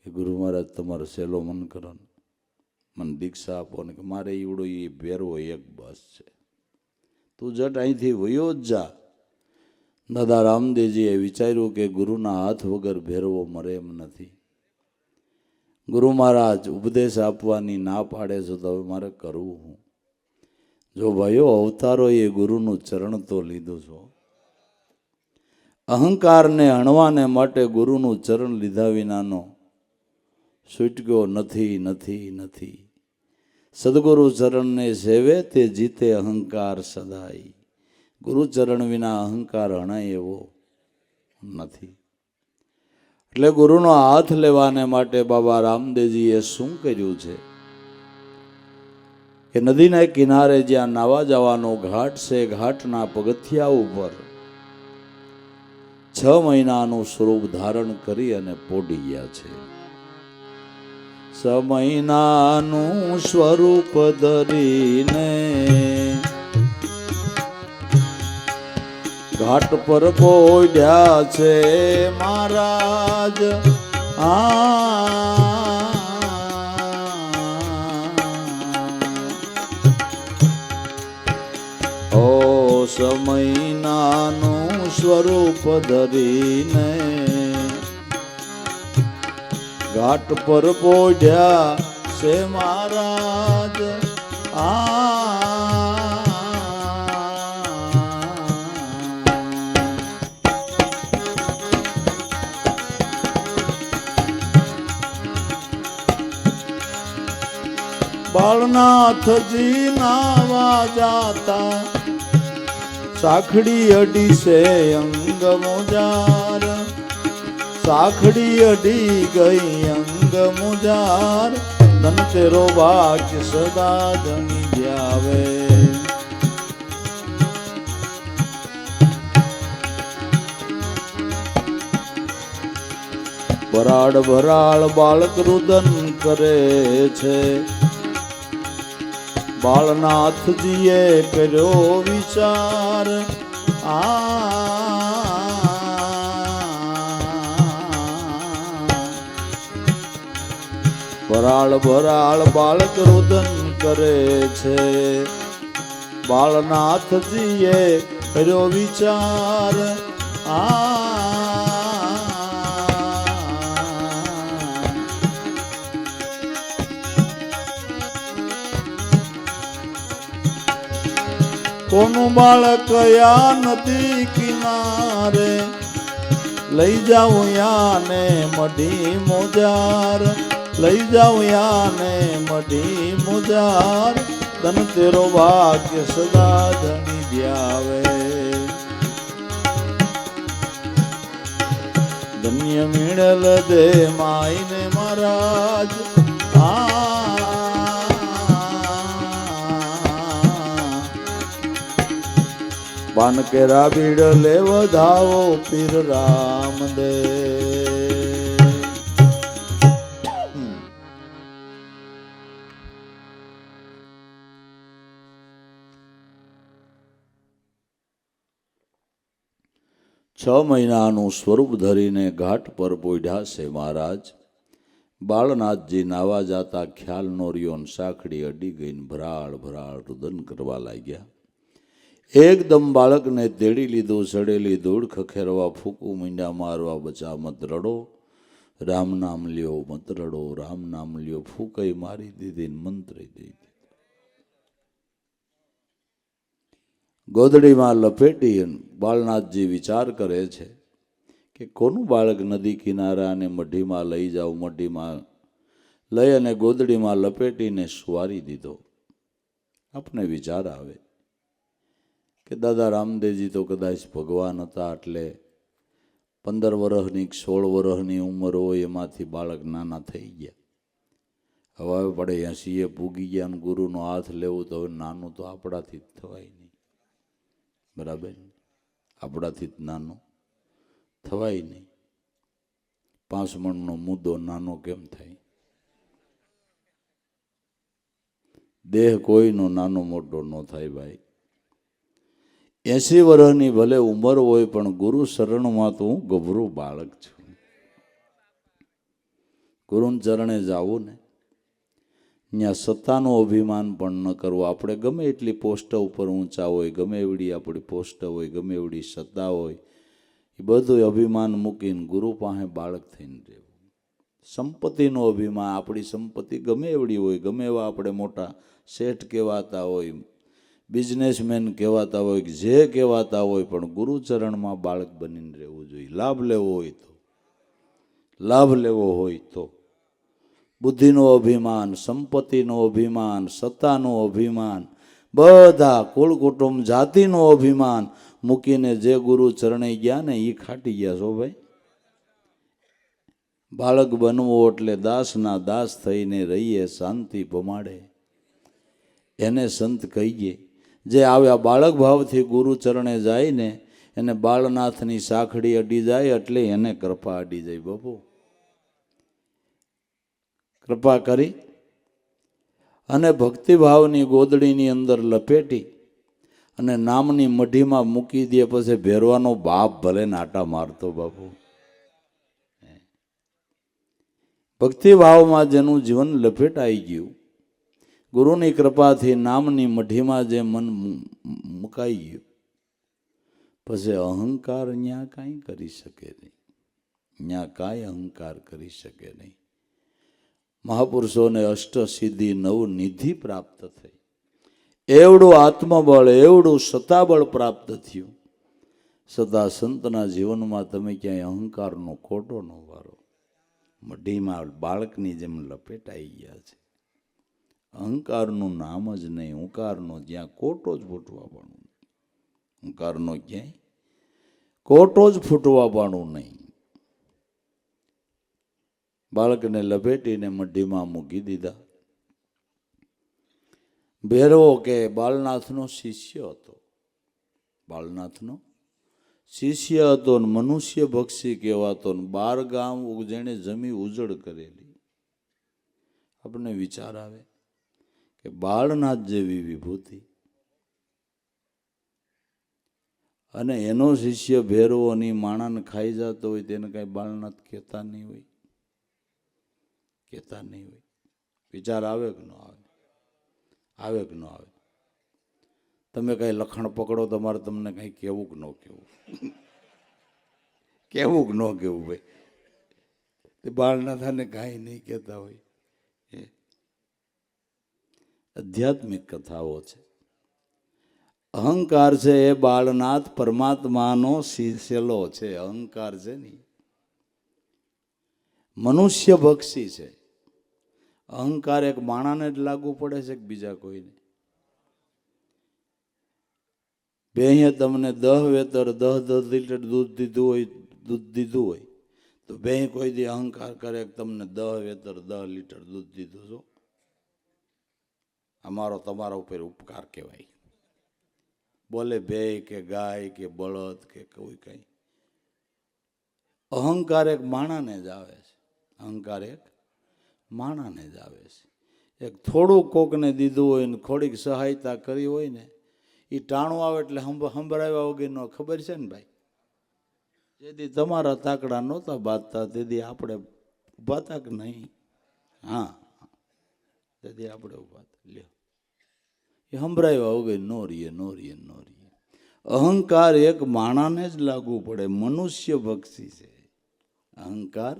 કે ગુરુ મહારાજ તમારો સહેલો મન કરો ને, મને દીક્ષા આપો ને કે મારે ઈવડો એ ભેરવો એક બસ છે, તું જટ અહીંથી વયો જ જા. દાદા રામદેવજીએ વિચાર્યું કે ગુરુના હાથ વગર ભેરવો મરે એમ નથી. ગુરુ મહારાજ ઉપદેશ આપવાની ના પાડે છે તો હવે મારે કરવું હું? જો ભાઈઓ અવતારો એ ગુરુનું ચરણ તો લીધું છો. અહંકારને હણવાને માટે ગુરુનું ચરણ લીધા વિનાનો છૂટક્યો નથી નથી નથી. સદગુરુ ચરણને સેવે તે જીતે અહંકાર સદાય. ગુરુચરણ વિના અહંકાર હણાય એવો નથી. એટલે ગુરુનો હાથ લેવાને માટે બાબા રામદેવજીએ શું કર્યું છે કે નદીના કિનારે જ્યાં નાવા જવાનો ઘાટ છે, ઘાટના પગથિયા ઉપર 6 મહિનાનું સ્વરૂપ ધારણ કરી અને પોડી ગયા છે. 6 મહિનાનું સ્વરૂપ ધરીને ઘાટ પર પોડ્યા છે મહારાજ. ઓ 6 મહિનાનું સ્વરૂપ ધરીને ઘાટ પર પોડ્યા છે મહારાજ. બાળનાથજી નાવા જાતા સાખડી અડી છે અંગ મુજાર. સાખડી અડી ગઈ અંગ મુજાર. ધન તેરો ભાગ્ય સદા ધણી જાવે. ભરાડ ભરાડ બાળક રુદન કરે છે. બાળનાથજીએ કર્યો વિચાર. ભરાળ ભરાળ બાળક રુદન કરે છે. બાળનાથજીએ કર્યો વિચાર. કોનું બાળક યા નદી કિનારે લઈ જાઉં યાને મઢી મુજાર. લઈ જાઉં યાને મઢી મુજાર. ધન તેરો ભાગ્ય સદા ધણી ધ્યાવે. ધન્ય મેળલ દે માઈને મહારાજ. પાન કેરા બીડ લે વધાવો પીર રામદેવ. 6 મહિનાનું સ્વરૂપ ધરીને ઘાટ પર પોઢ્યા છે મહારાજ. બાળનાથજી નાવા જાતા ખ્યાલ નો રહ્યો ને સાંકડી અડી ગઈને ભરાળ ભરાળ રુદન કરવા લાગ્યા. એકદમ બાળકને તેડી લીધું. સડેલી ધૂળ ખખેરવા ફૂકું મીંડા મારવા બચા મત રડો, રામ નામ લ્યો મત રડો, રામ નામ લ્યો. ફૂકઈ મારી દીધી ને મંત્રી દીધી. ગોદડીમાં લપેટી બાળનાથજી વિચાર કરે છે કે કોનું બાળક નદી કિનારા અને મઢીમાં લઈ જાવ. મઢીમાં લઈ અને ગોદડીમાં લપેટીને સુવારી દીધો. આપણે વિચાર આવે કે દાદા રામદેવજી તો કદાચ ભગવાન હતા, એટલે 15 વર્ષની 16 વર્ષની ઉંમર હોય એમાંથી બાળક નાના થઈ ગયા. હવે પડે 80 પૂગી ગયા અને ગુરુનો હાથ લેવું તો હવે નાનું તો આપણાથી જ થવાય નહીં. બરાબર, આપણાથી જ નાનું થવાય નહીં. 5 મણનો મુદ્દો નાનો કેમ થાય? દેહ કોઈનો નાનો મોટો ન થાય ભાઈ. 80 વર્ષની ભલે ઉંમર હોય પણ ગુરુ શરણમાં તો હું ગભરું બાળક છું. ગુરુના ચરણે જાવું ને, ત્યાં સત્તાનું અભિમાન પણ ન કરવું. આપણે ગમે એટલી પોસ્ટ ઉપર ઊંચા હોય, ગમે એવડી આપણી પોસ્ટ હોય, ગમે એવડી સત્તા હોય, એ બધું અભિમાન મૂકીને ગુરુ પાસે બાળક થઈને રહેવું. સંપત્તિનો અભિમાન, આપણી સંપત્તિ ગમે એવડી હોય, ગમે એવા આપણે મોટા શેઠ કહેવાતા હોય, બિઝનેસમેન કહેવાતા હોય, જે કહેવાતા હોય, પણ ગુરુચરણમાં બાળક બનીને રહેવું જોઈએ. લાભ લેવો હોય તો, લાભ લેવો હોય તો. બુદ્ધિનો અભિમાન, સંપત્તિનો અભિમાન, સત્તાનો અભિમાન, બધા કુળ કુટુંબ જાતિનો અભિમાન મૂકીને જે ગુરુ ચરણે ગયા ને એ ખાટી ગયા છો ભાઈ. બાળક બનવો એટલે દાસના દાસ થઈને રહીએ, શાંતિ પમાડે, એને સંત કહીએ. જે આવ્યા બાળક ભાવથી ગુરુ ચરણે જાય ને એને બાળનાથની સાંકડી અડી જાય એટલે એને કૃપા અડી જાય. બાપુ કૃપા કરી અને ભક્તિભાવની ગોદડીની અંદર લપેટી અને નામની મઢીમાં મૂકી દે. પછી ભેરવાનો બાપ ભલે નાટા મારતો. બાપુ ભક્તિભાવમાં જેનું જીવન લપેટાઈ ગયું, ગુરુની કૃપાથી નામની મઢીમાં જે મન મુકાઈ ગયું, પછી અહંકાર ન્યા કાંઈ કરી શકે નહીં. ન્યા કાંઈ અહંકાર કરી શકે નહીં. મહાપુરુષોને અષ્ટસિદ્ધિ 9 નિધિ પ્રાપ્ત થઈ. એવડું આત્મબળ, એવડું સતાબળ પ્રાપ્ત થયું. સદા સંતના જીવનમાં તમે ક્યાંય અહંકારનો ખોટો ન વારો. મઢીમાં બાળકની જેમ લપેટાઈ ગયા છે. અહંકારનું નામ જ નહીં. હુંકારનો જ્યાં કોટો જ ફૂટવા પાડું. હુંકારનો ક્યાંય કોટો જ ફૂટવા પાડું નહીં. બાળકને લપેટીને મઢીમાં મૂકી દીધા. ભેરવો કે બાળનાથનો શિષ્ય હતો. બાળનાથનો શિષ્ય હતો ને મનુષ્ય ભક્ષી કહેવાતો ને 12 ગામ જેણે જમી ઉજળ કરેલી. આપણને વિચાર આવે કે બાળનાથ જેવી વિભૂતિ અને એનો શિષ્ય ભેરવો ની માણાને ખાઈ જતો હોય તેને કાંઈ બાળનાથ કહેતા નહીં હોય? કહેતા નહીં હોય. વિચાર આવે કે ન આવે? આવે કે ન આવે? તમે કઈ લખણ પકડો, તમારે તમને કઈ કેવું કે ન કેવું? કેવું કે ન કેવું ભાઈ? તે બાળનાથાને કાંઈ નહીં કહેતા હોય. આધ્યાત્મિક કથાઓ છે. અહંકાર છે એ બાળનાથ પરમાત્માનો શીશેલો છે. અહંકાર છે ને મનુષ્ય ભક્ષી છે. અહંકાર એક માણાને જ લાગુ પડે છે કે બીજા કોઈને? બેહે તમને 10 વેતર 10 લીટર દૂધ દીધું હોય તો બે કોઈ દી અહંકાર કરે કે તમને 10 વેતર 10 લીટર દૂધ દીધું છો, અમારો તમારા ઉપર ઉપકાર કહેવાય. બોલે બે કે ગાય કે બળદ કે કોઈ કઈ. અહંકાર એક માણાને જ આવે છે. અહંકાર એક માણાને જ આવે છે. એક થોડું કોકને દીધું હોય ને થોડીક સહાયતા કરી હોય ને એ ટાણું આવે એટલે સંભળાવ્યા વગર નો ખબર છે ને ભાઈ. જેથી તમારા તાકડા નહોતા બાંધતા તેથી આપણે ઊભા હતા કે નહીં? હા, તેથી આપણે ઊભા હતા. લ્યો, એ સંભળાવ્યા વગર નો રીએ. અહંકાર એક માણાને જ લાગુ પડે, મનુષ્ય ભક્ષી છે. અહંકાર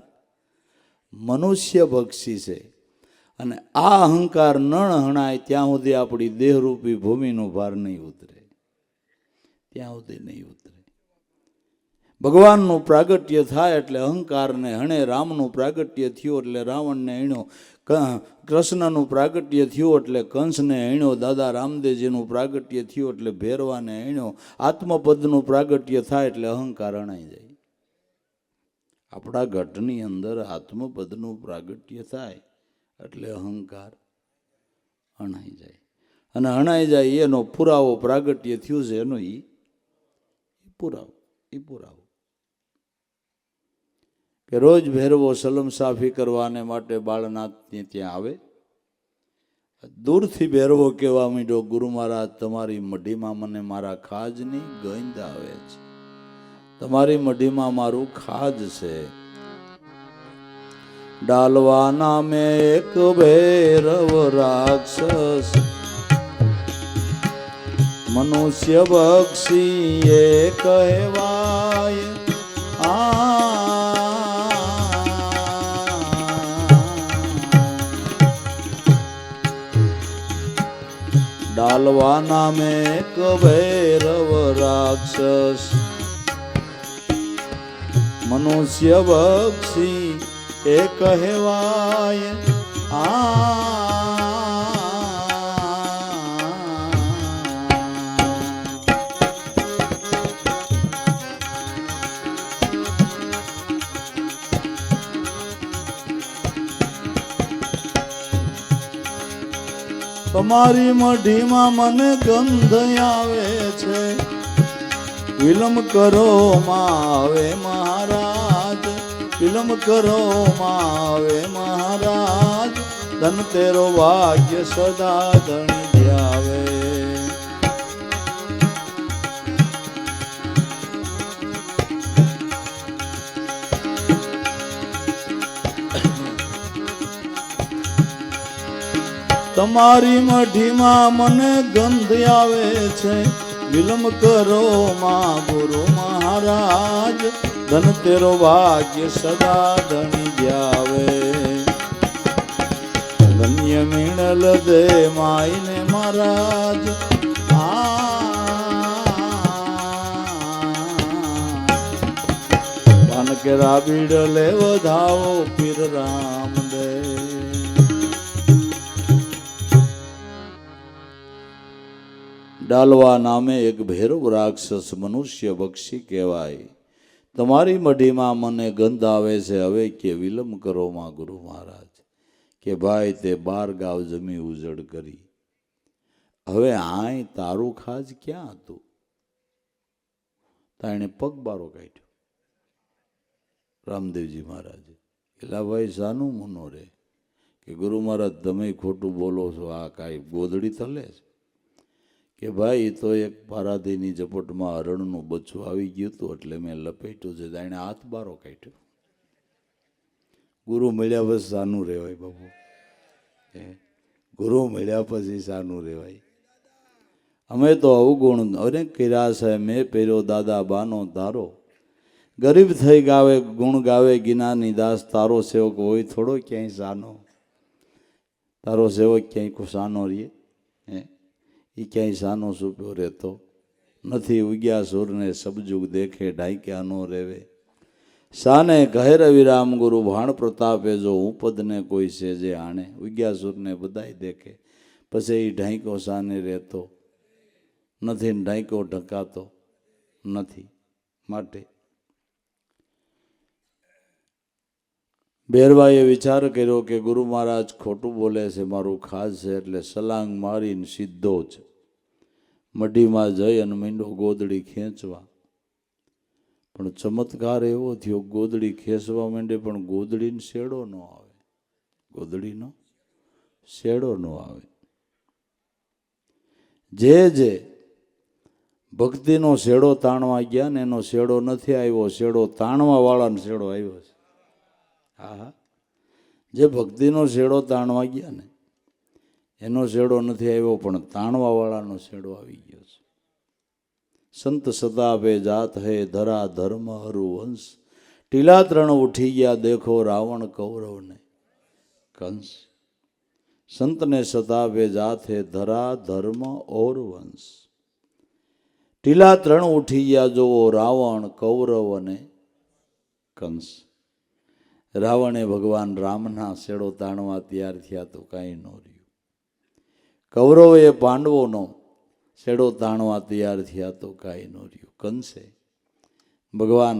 મનુષ્ય ભક્ષી છે. અને આ અહંકાર ન હણાય ત્યાં સુધી આપણી દેહરૂપી ભૂમિનો ભાર નહીં ઉતરે, ત્યાં સુધી નહીં ઉતરે. ભગવાનનું પ્રાગટ્ય થાય એટલે અહંકારને હણે. રામનું પ્રાગટ્ય થયું એટલે રાવણને હણ્યો, કૃષ્ણનું પ્રાગટ્ય થયું એટલે કંસને હણ્યો, દાદા રામદેવજીનું પ્રાગટ્ય થયું એટલે ભેરવાને હણ્યો. આત્મપદનું પ્રાગટ્ય થાય એટલે અહંકાર હણાઈ જાય. આપણા ઘટની અંદર આત્મપદનું પ્રાગટ્ય થાય એટલે અહંકાર હણાઈ જાય. અને હણાઈ જાય એનો પુરાવો પ્રાગટ્ય થયું છે એનો એ પુરાવો કે રોજ ભેરવો સલમ સાફી કરવાને માટે બાળનાથને ત્યાં આવે. દૂરથી ભેરવો કહેવા માંડ્યો, ગુરુ મહારાજ તમારી મઢીમાં મને મારા ખાજની ગંધ આવે છે, તમારી મઢીમાં મારું ખાજ છે. ડાલવા નામે એક ભૈરવ રાક્ષસ, મનુષ્ય બક્ષી એ કહેવાય. ડાલવા નામે એક ભૈરવ રાક્ષસ, મનુષ્ય બક્ષી એ કહેવાય. તમારી મઢીમાં મને ગંધ આવે છે, વિલંબ કરો માં આવે મહારાજ, વિલંબ કરો માં આવે મહારાજ. ધન તેરો ભાગ્ય સદા ધણી ધ્યાવે. તમારી મઢીમાં મને ગંધ આવે છે, વિલંબ કરો માં ગુરુ મહારાજ. ધન તેરો ભાગ્ય સદા ધણી ધ્યાવે. ધન્ય મીણલ દે માઈને મહારાજ. પાન કેરા બીડ લે વધાવો પીર રામ દે. ડાલવા નામે એક ભૈરવ રાક્ષસ, મનુષ્ય બક્ષી કહેવાય. તમારી મઢીમાં મને ગંધ આવે છે, હવે કે વિલંબ કરો માં ગુરુ મહારાજ. કે ભાઈ તે 12 ગાવ જમી ઉજળ કરી, હવે આય તારું ખાજ ક્યાં હતું? તા એને પગ બારો કાઢ્યો રામદેવજી મહારાજે. એલા ભાઈ સાનું મુનો રે કે ગુરુ મહારાજ તમે ખોટું બોલો છો, આ કાંઈ ગોદડી તલે છે. કે ભાઈ તો એક પારાધીની ઝપટમાં હરણનું બચ્ચું આવી ગયું હતું એટલે મેં લપેટ્યું છે. એને હાથ બારો કાઢ્યો. ગુરુ મળ્યા પછી સાનું રહેવાય બાબુ, ગુરુ મળ્યા પછી સાનું રહેવાય. અમે તો અવગુણ અરે કર્યા છે, મેં પહેર્યો દાદા બાનો તારો. ગરીબ થઈ ગાવે ગુણ ગાવે ગિનાની દાસ, તારો સેવક હોય થોડો ક્યાંય સાનો. તારો સેવક ક્યાંય સાનો રહીએ? એ ક્યાંય સાનો સૂપ્યો રહેતો નથી. ઉગ્યા સુરને સબજુગ દેખે ઢાંક્યા નો રેવે. સાને કહે રવિરામ ગુરુ ભાણ પ્રતાપે, જો ઉપદને કોઈ છે જે આણે. ઉગ્યા સુરને બધાય દેખે પછી એ ઢાંક્યો સાને રહેતો નથી, ઢાંક્યો ઢકાતો નથી. માટે ભેરવાએ વિચાર કર્યો કે ગુરુ મહારાજ ખોટું બોલે છે, મારું ખાસ છે એટલે સલાંગ મારીને સીધો જ મઢીમાં જઈ અને મીંડો ગોદડી ખેંચવા. પણ ચમત્કાર એવો થયો, ગોદડી ખેંચવા માંડે પણ ગોદડીનો શેડો ન આવે. ગોદડીનો શેડો ન આવે. જે ભક્તિનો શેડો તાણવા ગયા ને એનો શેડો નથી આવ્યો, શેડો તાણવા વાળાનો શેડો આવ્યો છે. હા હા, જે ભક્તિનો શેડો તાણવા ગયા ને એનો શેડો નથી આવ્યો, પણ તાણવા વાળાનો શેડો આવી ગયો છે. સંત સતાપે જાત હે ધરા ધર્મ હરુ વંશ, ટીલા ત્રણ ઉઠી ગયા દેખો રાવણ કૌરવ ને કંસ. સંતને સતાપે જાત હે ધરા ધર્મ ઓર વંશ, ટીલા ત્રણ ઉઠી ગયા જોવો રાવણ કૌરવ અને કંસ. રાવણે ભગવાન રામના શેડો તાણવા તૈયાર થયા તો કાંઈ ન રહ્યું. કૌરવે પાંડવોનો શેડો તાણવા તૈયાર થયા તો કાંઈ ન રહ્યું. કંસે ભગવાન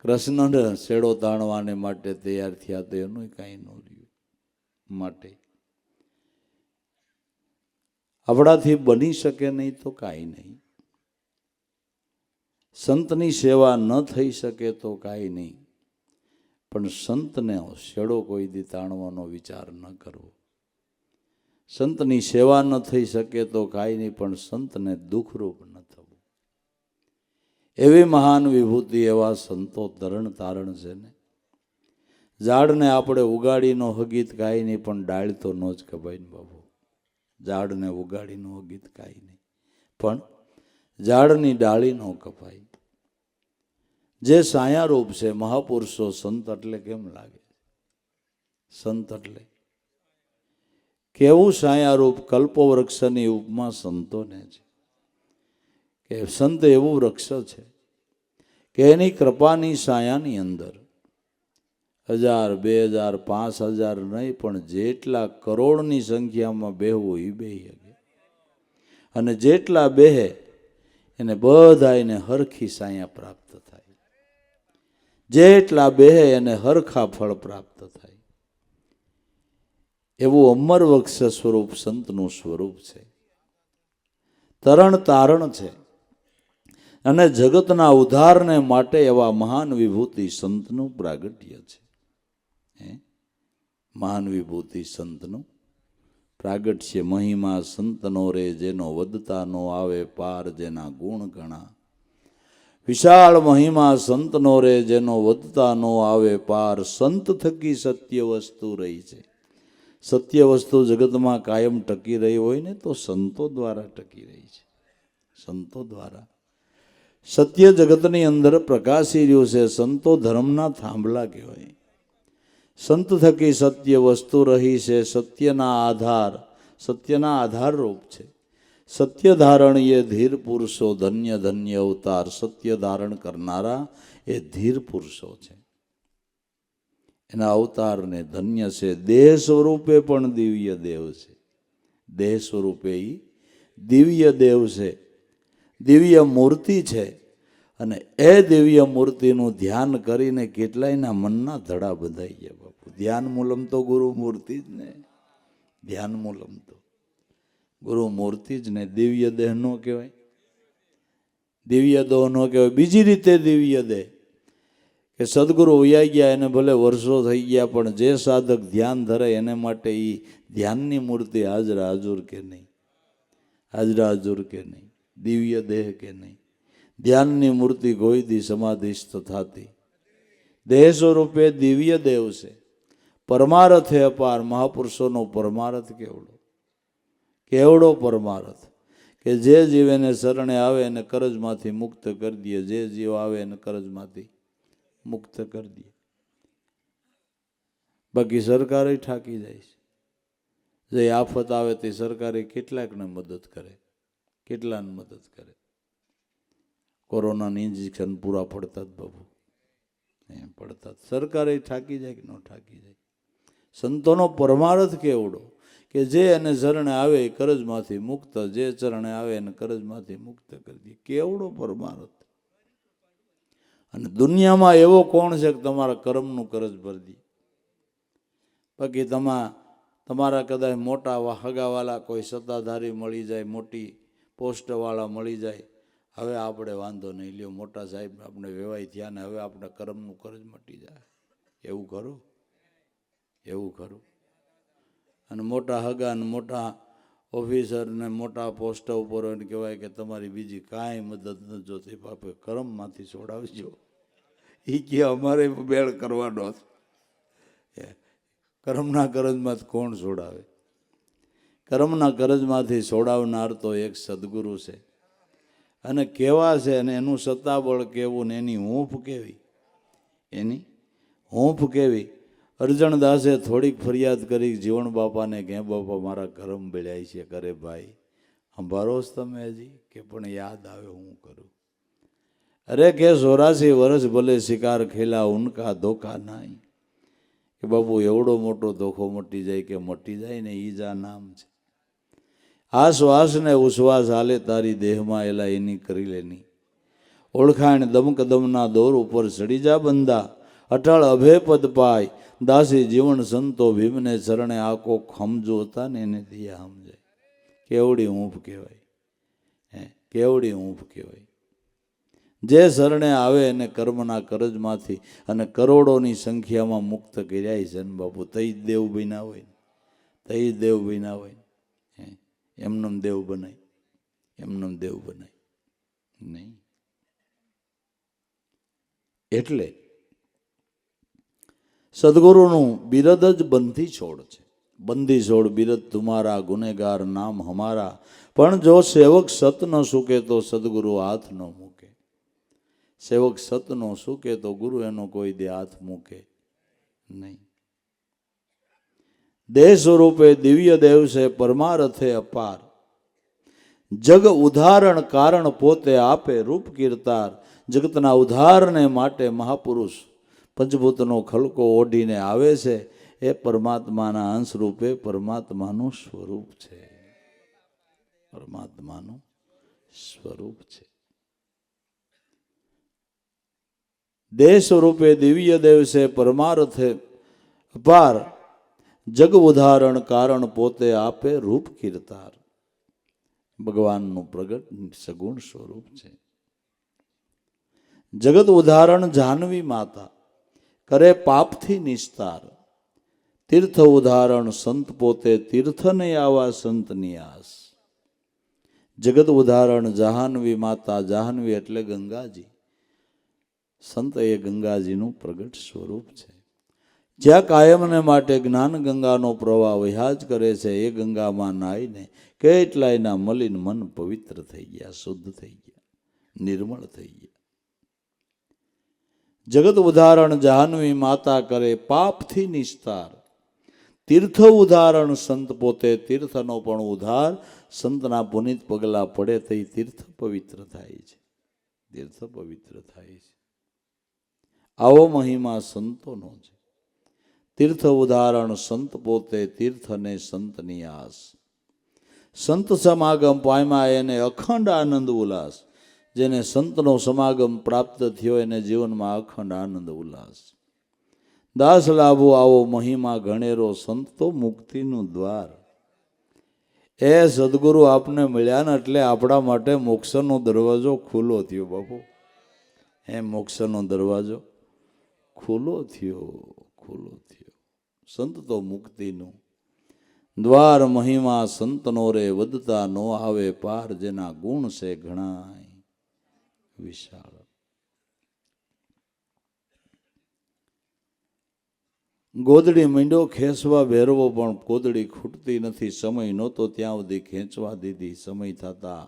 કૃષ્ણને શેડો તાણવાને માટે તૈયાર થયા તો એનું કાંઈ ન રહ્યું. માટે આપણાથી બની શકે નહીં તો કાંઈ નહીં. સંતની સેવા ન થઈ શકે તો કાંઈ નહીં, પણ સંતને શેડો કોઈ દી તાણવાનો વિચાર ન કરવો. સંતની સેવા ન થઈ શકે તો કાંઈ નહીં, પણ સંતને દુઃખરૂપ ન થવું. એવી મહાન વિભૂતિ એવા સંતો તરણ તારણ છે ને. ઝાડને આપણે ઉગાડી નો હગીત કાંઈ નહીં, પણ ડાળ તો ન જ કપાય ને બાબુ. ઝાડને ઉગાડી નો હગીત કાંઈ નહીં, પણ ઝાડની ડાળી ન કપાય. જે સાયારૂપ છે મહાપુરુષો, સંત એટલે કેમ લાગે? સંત એટલે કેવું સાયારૂપ? કલ્પવૃક્ષની ઉપમા સંતોને છે કે સંત એવું વૃક્ષ છે કે એની કૃપાની સાયાની અંદર 1000, 2000, 5000 નહીં, પણ જેટલા કરોડની સંખ્યામાં બેહવું એ બેહી શકે. અને જેટલા બેહે એને બધા એને હરખી સાયા પ્રાપ્ત થાય. જેટલા બેહે એને હરખા ફળ પ્રાપ્ત થાય. એવું અમર વૃક્ષ સ્વરૂપ સંતનું સ્વરૂપ છે. તરણ તારણ છે. અને જગતના ઉદ્ધારને માટે એવા મહાન વિભૂતિ સંતનું પ્રાગટ્ય છે. મહાન વિભૂતિ સંતનું પ્રાગટ્ય. મહિમા સંતનો રે જેનો વધતા નો આવે પાર, જેના ગુણ ઘણા. વિશાળ મહિમા સંતનો રે જેનો વધતા નો આવે પાર, સંત થકી સત્ય વસ્તુ રહી છે. સત્ય વસ્તુ જગતમાં કાયમ ટકી રહી હોય ને તો સંતો દ્વારા ટકી રહી છે. સંતો દ્વારા સત્ય જગતની અંદર પ્રકાશી રહ્યું છે. સંતો ધર્મના થાંભલા કહેવાય. સંત થકી સત્ય વસ્તુ રહી છે. સત્યના આધાર રૂપ છે. સત્ય ધારણ એ ધીર પુરુષો, ધન્ય ધન્ય અવતાર. સત્ય ધારણ કરનારા એ ધીર પુરુષો છે. એના અવતારને ધન્ય છે. દેહ સ્વરૂપે પણ દિવ્ય દેવ છે. દેહ સ્વરૂપે દિવ્ય દેવ છે, દિવ્ય મૂર્તિ છે. અને એ દિવ્ય મૂર્તિનું ધ્યાન કરીને કેટલાયના મનના ધડા બંધાઈ ગયા બાપુ. ધ્યાન મૂલમ તો ગુરુ મૂર્તિ જ ને. ધ્યાન મૂલમ તો ગુરુ મૂર્તિ જ ને. દિવ્ય દેહ નો કહેવાય, દિવ્ય દેહ નો કહેવાય. બીજી રીતે દિવ્ય દેહ કે સદગુરુ વૈયા ગયા, એને ભલે વર્ષો થઈ ગયા, પણ જે સાધક ધ્યાન ધરે એને માટે એ ધ્યાનની મૂર્તિ હાજરા હાજુર કે નહીં? હાજરા હાજુર કે નહીં? દિવ્ય દેહ કે નહીં? ધ્યાનની મૂર્તિ કોઈ દી સમાધિસ્થ થતી. દેહ સ્વરૂપે દિવ્ય દેવ છે. પરમારથ હે અપાર. મહાપુરુષોનો પરમારથ કેવડો, કેવડો પરમારથ કે જે જીવ એને શરણે આવે એને કરજમાંથી મુક્ત કરી દે. જે જીવ આવે એને કરજમાંથી મુક્ત કરી દે. બાકી સરકારે ઠાકી જાય છે. જે આફત આવે તે સરકારે કેટલાકને મદદ કરે, કેટલાને મદદ કરે. કોરોનાની ઇન્જેક્શન પૂરા પડતા જ બાબુ, એમ પડતા સરકારે ઠાકી જાય કે ન ઠાકી જાય. સંતોનો પરમારથ કેવડો કે જે એને શરણે આવે એ કરજમાંથી મુક્ત, જે ચરણે આવે એને કરજમાંથી મુક્ત કરી દે. કેવડો પરમારથ. અને દુનિયામાં એવો કોણ છે કે તમારા કર્મનું કરજ ભરી દે? બાકી તમારા કદાચ મોટા હગાવાલા કોઈ સત્તાધારી મળી જાય, મોટી પોસ્ટવાળા મળી જાય, હવે આપણે વાંધો નહીં લ્યો, મોટા સાહેબ આપણે વેવાય થયા ને હવે આપણે કર્મનું કરજ મટી જાય. એવું ખરું? એવું ખરું? અને મોટા હગા ને મોટા ઓફિસરને મોટા પોસ્ટ ઉપર હોય ને કહેવાય કે તમારી બીજી કાંઈ મદદ ન જોતી, બાપે કર્મમાંથી છોડાવજો. એ કે અમારે બેળ કરવાનો છે. કર્મના કરજમાંથી કોણ છોડાવે? કર્મના કરજમાંથી છોડાવનાર તો એક સદગુરુ છે. અને કેવા છે, અને એનું સત્તાબળ કેવું ને એની હૂંફ કેવી, એની હૂંફ કેવી. અરજણદાસે થોડીક ફરિયાદ કરી જીવણ બાપાને કે બાપા મારા કરમ બેળ્યા છે. કરે ભાઈ સંભાળો જ તમે હજી? કે પણ યાદ આવે હું કરું. અરે કે 84 વર્ષ ભલે શિકાર ખેલા ઉનકા ધોખા નાઈ. કે બાપુ એવડો મોટો ધોખો મટી જાય કે મટી જાય ને ઈજા નામ છે. આ શ્વાસ ને ઉશ્વાસ હાલે તારી દેહમાં એલા એની કરી લેની ઓળખાણ. દમકદમના દોર ઉપર ચડી જા બંદા, અટળ અભે પદ પાય. દાસી જીવન સંતો ભીમને ચરણે આકો ખમજો હતા ને એને દિયા સમજાય. કેવડી ઊંફ કહેવાય, કેવડી ઊંફ કહેવાય. જે શરણે આવે એને કર્મના કરજમાંથી અને કરોડોની સંખ્યામાં મુક્ત કર્યા છે ને બાપુ. તઈ જ દેવ બન્યા હોય, તઈ જ દેવ બન્યા હોય. એમનેમ દેવ બનાય, એમનેમ દેવ બનાય નહીં. એટલે સદગુરુનું બિરદ જ બંધી છોડ છે. બંધી છોડ બિરદ તુમારા, ગુનેગાર નામ હમારા. પણ જો સેવક સત ન સુકે તો સદગુરુ હાથ ન મૂકે. સેવક સત નો સુકે તો ગુરુ એનો કોઈ દે હાથ મૂકે નહીં. દેહ સ્વરૂપે દિવ્ય દેવ છે, પરમારથે અપાર. જગ ઉદાહરણ કારણ પોતે આપે રૂપ કીર્તાર. જગતના ઉદ્ધારને માટે મહાપુરુષ પંચભૂતનો ખલકો ઓઢીને આવે છે. એ પરમાત્માના અંશ રૂપે પરમાત્માનું સ્વરૂપ છે, પરમાત્માનું સ્વરૂપ છે. દેહ સ્વરૂપે દિવ્ય દેવ છે, પરમાર્થે અપાર. જગ ઉદાહરણ કારણ પોતે આપે રૂપ કીર્તાર. ભગવાનનું પ્રગટ સગુણ સ્વરૂપ છે. જગત ઉદાહરણ જાહ્નવી માતા, કરે પાપથી નિસ્તાર. તીર્થ ઉદાહરણ સંત પોતે, તીર્થ નહીં આવા સંતની આસ. જગત ઉદાહરણ જાહ્નવી માતા, જાહ્નવી એટલે ગંગાજી. સંત એ ગંગાજીનું પ્રગટ સ્વરૂપ છે. જ્યાં કાયમને માટે જ્ઞાન ગંગાનો પ્રવાહ વહ્યા જ કરે છે. એ ગંગામાં નાહીને કેટલાયના મલિન મન પવિત્ર થઈ ગયા, શુદ્ધ થઈ ગયા, નિર્મળ થઈ ગયા. જગત ઉદાહરણ જાહ્નવી માતા, કરે પાપથી નિસ્તાર. તીર્થ ઉદાહરણ સંત પોતે, તીર્થનો પણ ઉદ્ધાર. સંતના પુનિત પગલા પડે તે તીર્થ પવિત્ર થાય છે, તીર્થ પવિત્ર થાય છે. આવો મહિમા સંતોનો છે. તીર્થ ઉદાહરણ સંત પોતે, તીર્થને સંતની આસ. સંત સમાગમ પામ્યા એને અખંડ આનંદ ઉલ્લાસ. જેને સંતનો સમાગમ પ્રાપ્ત થયો એને જીવનમાં અખંડ આનંદ ઉલ્લાસ. દાસ લાભો આવો મહિમા ઘણેરો, સંત તો મુક્તિનું દ્વાર. એ સદગુરુ આપને મળ્યા ને એટલે આપણા માટે મોક્ષનો દરવાજો ખુલ્લો થયો બાપુ. એ મોક્ષનો દરવાજો ખુલ્લો થયો, ખુલ્લો થયો. સંત તો મુક્તિનું દ્વાર. મહિમા સંતનો રે વધતા નો આવે પાર. જેના ગુણ છે ઘણા વિશાળ. ગોદડી મીંડો ખેંચવા ભેરવો પણ ગોદડી ખૂટતી નથી. સમય નહોતો ત્યાં સુધી ખેંચવા દીધી. સમય થતા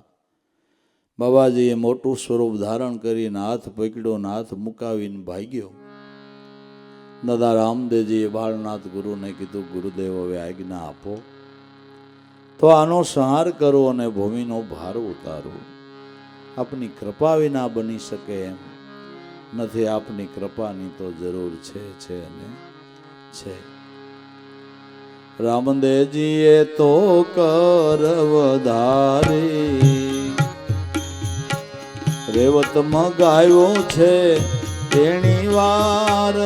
બાબાજીએ મોટું સ્વરૂપ ધારણ કરીને હાથ પકડ્યો ને હાથ મુકાવીને ભાગ્યો. દાદા રામદેવજીએ બાળનાથ ગુરુને કીધું, ગુરુદેવ હવે આજ્ઞા આપો તો આનો સંહાર કરો અને ભૂમિનો ભાર ઉતારો. આપની કૃપા વિના બની શકે એમ નથી. આપની કૃપાની તો જરૂર છે અને છે. રામદેવજીએ તો કરવધારી રેવત મગાવ્યો છે તેણી વાર.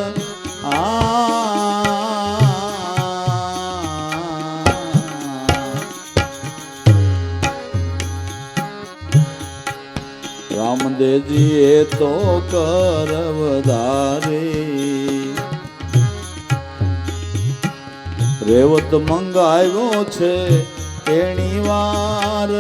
રામદેવજીએ તો કરવધારી રેવત મંગાવ્યો છે એણી વાર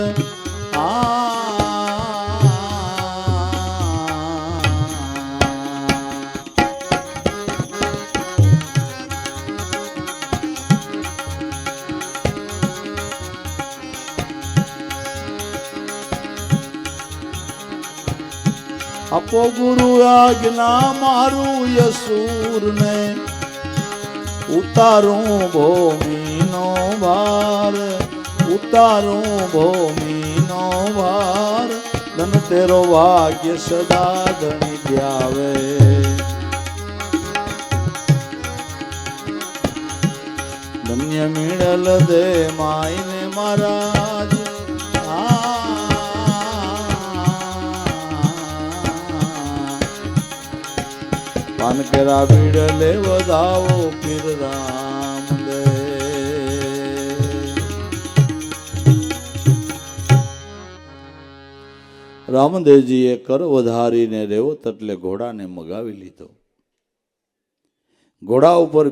આપો ગુરુ આજ્ઞા મારું યસુર ને ઉતારું ભૂમિનો ભાર ઉતારું ભૂમિનો ભાર ધન તેરો ભાગ્ય સદા ધણી ધ્યાવે ધન્ય મિળલ દે માઈને મહારાજ પાન કેરા બીડલે વધાવો પીર રામ દે રામદેવજીએ કર વધારીને રેવત એટલે ઘોડાને મગાવી લીધો. ઘોડા ઉપર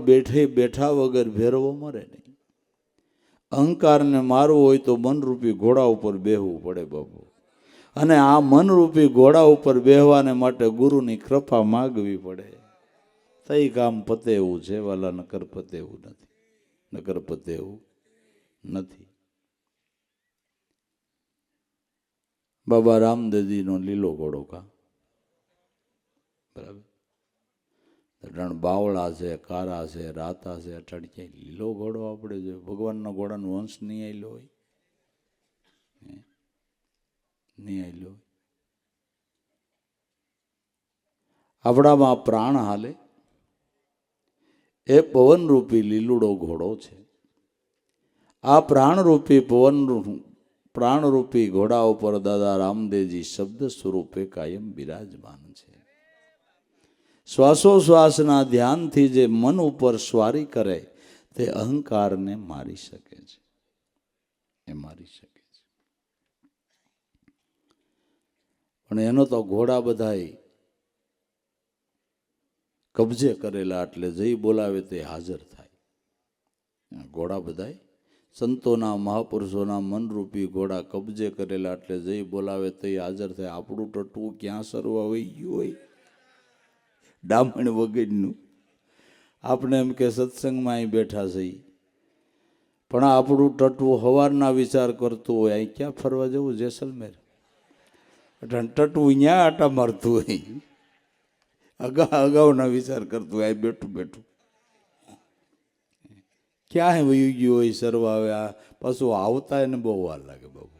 બેઠા વગર ભેરવો મરે નહીં. અહંકારને મારવું હોય તો મનરૂપી ઘોડા ઉપર બેહવું પડે બાપુ. અને આ મનરૂપી ઘોડા ઉપર બેહવાને માટે ગુરુની કૃપા માગવી પડે. તઈ કામ પતે એવું છે વાલા, નકર પતે એવું નથી. નકર પતે એવું નથી. બાબા રામદેવજીનો લીલો ઘોડો કા બરાબર. રણ બાવળા છે, કારા છે, રાતા છે, અટાડી ક્યાંય લીલો ઘોડો આપણે જો ભગવાનના ઘોડાનો વંશ નહીં આવેલો હોય, નહીં આવેલો હોય. આપણામાં પ્રાણ હાલે એ પવનરૂપી લીલુડો ઘોડો છે. આ પ્રાણરૂપી ઘોડા ઉપર દાદા રામદેવજી શબ્દ સ્વરૂપે કાયમ બિરાજમાન છે. શ્વાસોશ્વાસના ધ્યાનથી જે મન ઉપર સ્વારી કરે તે અહંકારને મારી શકે છે. એ મારી શકે છે. પણ એનો તો ઘોડા બધાય કબજે કરેલા, એટલે જઈ બોલાવે તે હાજર થાય. ઘોડા બધાય સંતોના મહાપુરુષોના મનરૂપી ઘોડા કબજે કરેલા, એટલે જઈ બોલાવે તે હાજર થાય. આપણું ટટવું ક્યાં સરવા વહી ગયું હોય ડામણ વગરનું. આપણે એમ કે સત્સંગમાં અહીં બેઠા છીએ, પણ આપણું ટટવું હવારના વિચાર કરતું હોય અહીં ક્યાં ફરવા જવું જેસલમેર. ટટવું ત્યાં આટા મારતું હોય, અગાઉના વિચાર કરતું હોય બેઠું બેઠું. ક્યાં વયું ગયું હોય સરવા આવે. આ પાછું આવતા એને બહુ વાર લાગે બાબુ,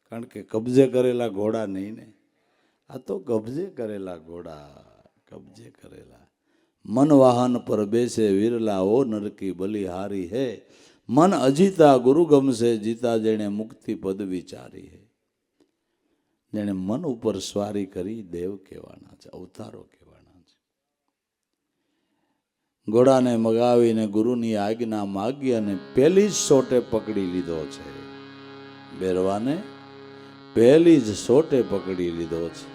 કારણ કે કબજે કરેલા ઘોડા નહીં ને. આ તો કબજે કરેલા ઘોડા, કબજે કરેલા. મન વાહન પર બેસે વિરલા ઓ નરકી બલિહારી હે. મન અજીતા ગુરુ ગમશે જીતા જેણે મુક્તિ પદ વિચારી હે. જેણે મન ઉપર સ્વારી કરી દેવ કહેવાના છે, અવતારો કહેવાના છે. ઘોડાને મગાવીને ગુરુની આજ્ઞા માગી અને પહેલી જ સોટે પકડી લીધો છે. બેરવાને પહેલી જ સોટે પકડી લીધો છે.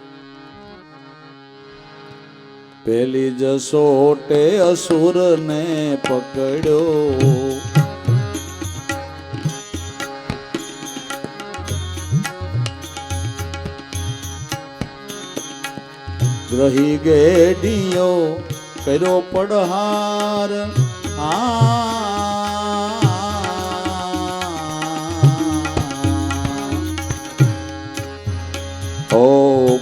પહેલી જ સોટે અસુરને પકડ્યો. ગ્રહી ગેડિયો કર્યો પડહાર. ઓ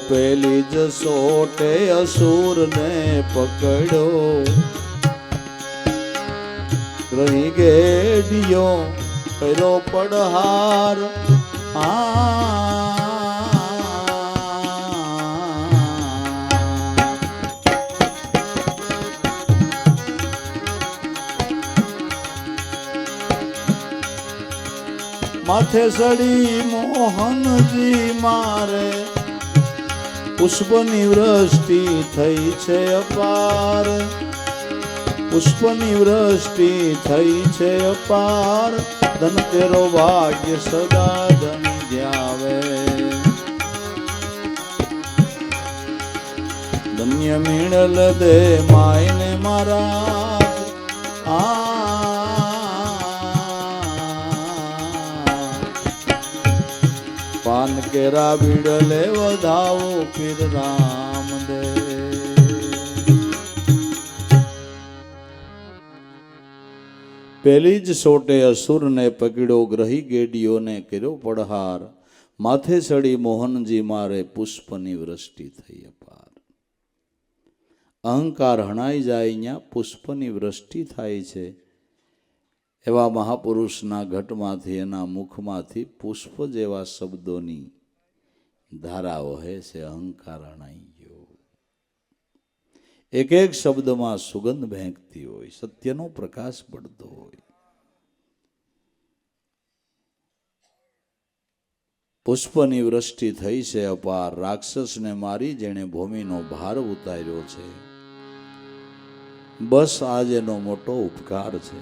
પેલી જ સોટે અસુરને પકડ્યો. ગ્રહી ગેડિયો કર્યો પડહાર. માથે સડી મોહનજી મારે પુષ્પની વૃષ્ટિ થઈ છે અપાર. પુષ્પની વૃષ્ટિ થઈ છે અપાર. ધન તેરો ભાગ્ય સદા ધણી ધ્યાવે. ધન્ય મીણલ દે માયને મારા. કેરા બીડલે વધાવો પીર રામદેવ. પેલી જ સોટે અસુરને પકડ્યો, ગ્રહી ગેડીઓને કર્યો પડહાર. માથે ચડી મોહનજી મારે પુષ્પની વૃષ્ટિ થઈ અપાર. અહંકાર હણાઈ જાય અહીંયા પુષ્પની વૃષ્ટિ થાય છે. એવા મહાપુરુષના ઘટમાંથી, એના મુખમાંથી પુષ્પ જેવા શબ્દોની ધારા વહે છે. અહંકાર હણાઈ ગયો. એક એક શબ્દમાં સુગંધ વહેંકતી હોય, સત્યનો પ્રકાશ પડતો હોય. પુષ્પની વૃષ્ટિ થઈ છે અપાર. રાક્ષસને મારી જેણે ભૂમિનો ભાર ઉતાર્યો છે. બસ આજ એનો મોટો ઉપકાર છે.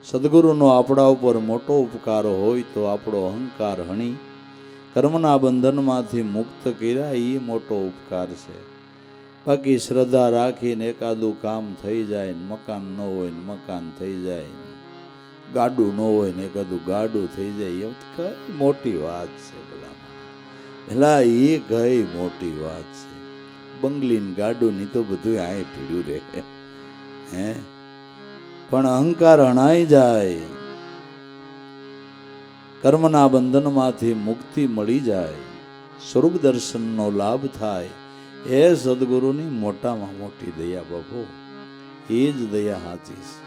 સદગુરુનો આપણા ઉપર મોટો ઉપકાર હોય તો આપણો અહંકાર હણી કર્મના બંધનમાંથી મુક્ત કર્યા, એ મોટો ઉપકાર છે. બાકી શ્રદ્ધા રાખીને એકાદું કામ થઈ જાય, મકાન ન હોય ને મકાન થઈ જાય, ગાડું ન હોય ને એકાદું ગાડું થઈ જાય, એ કઈ મોટી વાત છે. પેલા એ કઈ મોટી વાત છે. બંગલી ને ગાડું ની તો બધું આ પીડ્યું રહે હે, પણ અહંકાર હણાઈ જાય, કર્મના બંધનમાંથી મુક્તિ મળી જાય, સ્વરૂપ દર્શનનો લાભ થાય, એ સદગુરુની મોટામાં મોટી દયા બાપુ. એ જ દયા સાચી છે.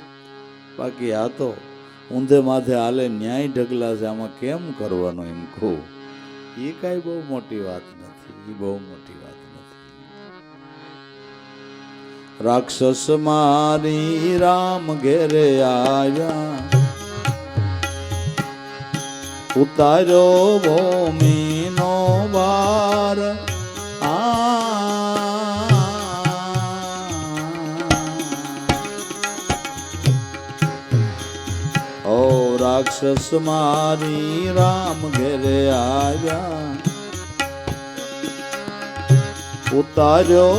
બાકી આ તો ઊંધે માથે હાલે ન્યાય ઢગલા છે, આમાં કેમ કરવાનો એમ કહું, એ કાંઈ બહુ મોટી વાત નથી. એ બહુ મોટી વાત નથી. રાક્ષસ મારી રામ ઘેરે આવ્યા, ઉતાર્યો ભૂમિનો ભાર. રાક્ષસ મારી રામ ઘેરે આવ્યા, ઉતાર્યો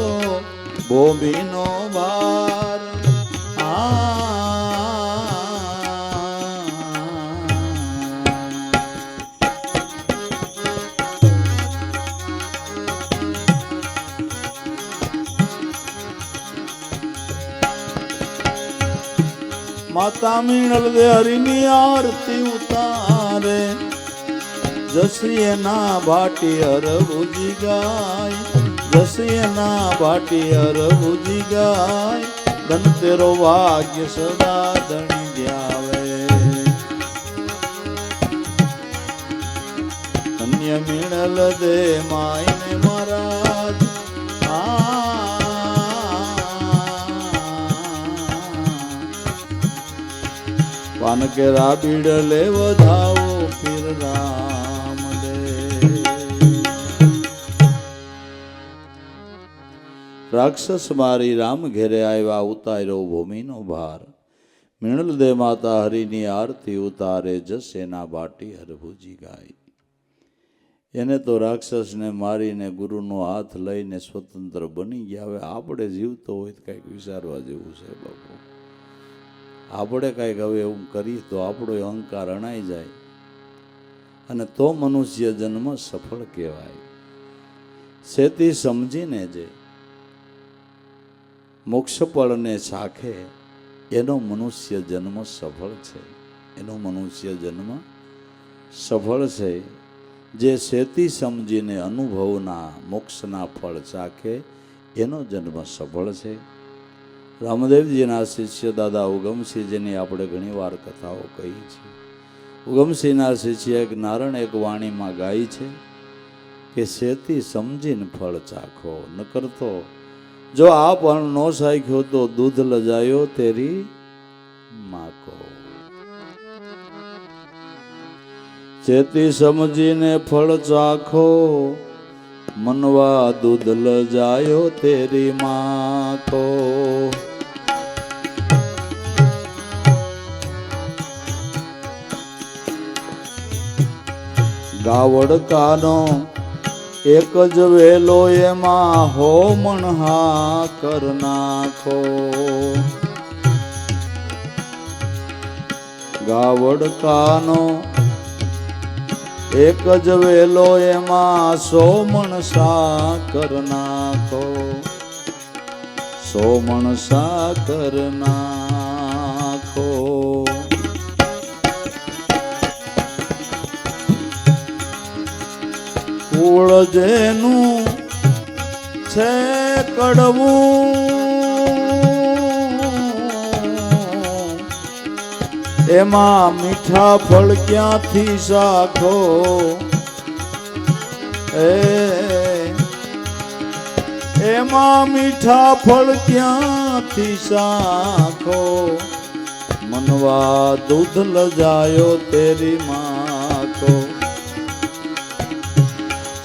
ભૂમિનો ભાર. માતા મીણલ દે હરિની આરતી ઉતારે, જસીએ ના ભાટી હરભુજી ગાય, જસીએ ના ભાટી હરભુજી ગાય. ધન તેરો ભાગ્ય સદા ધણી ધ્યાવે, ધન્ય મીણલ દે માયને મહારાજ. પાન કેરા બીડલે વધાવો પીર રામદેવ. રાક્ષસ મારી રામ ઘેરે આવ્યા, ઉતાર્યો ભૂમિનો ભાર. મીણલ દે માતા હરિની આરતી ઉતારે, જસ એના બાટી હરભુજી ગાય. એને તો રાક્ષસને મારીને ગુરુનો હાથ લઈને સ્વતંત્ર બની ગયા. હવે આપણે જીવતો હોય તો કંઈક વિચારવા જેવું છે બાપુ. આપણે કાંઈક હવે એવું કરીએ તો આપણો અહંકાર અણાઈ જાય, અને તો મનુષ્ય જન્મ સફળ કહેવાય. સેતી સમજીને જે મોક્ષ ફળને ચાખે એનો મનુષ્ય જન્મ સફળ છે. એનો મનુષ્ય જન્મ સફળ છે. જે સેતી સમજીને અનુભવના મોક્ષના ફળ ચાખે એનો જન્મ સફળ છે. રામદેવજીના શિષ્ય દાદા ઉગમસિંહજીની આપણે ઘણી વાર કથાઓ કહી છે. ઉગમસિંહના શિષ્ય એક નારણ એક વાણીમાં ગાય છે કે સેતી સમજીને ફળ ચાખો, ન કરતો જો આ પણ નો સાખ્યો તો દૂધ લજાયો તેરી માકો. સેતી સમજીને ફળ ચાખો, મનવા દૂધ લજાયો તેરી માકો. ગાવડકાનો એક જ વેલો એમાં હોમણ હા કર નાખો. ગાવડકાનો એક જ વેલો એમાં 100 મણ સાકર નાખો, 100 મણ સાકર નાખો. કુળ જેનું છે કડવું, એમાં મીઠા ફળ ક્યાંથી શાખો. એમાં મીઠા ફળ ક્યાંથી શાખો. મનવા દૂધ લજાયો તેરી માખો.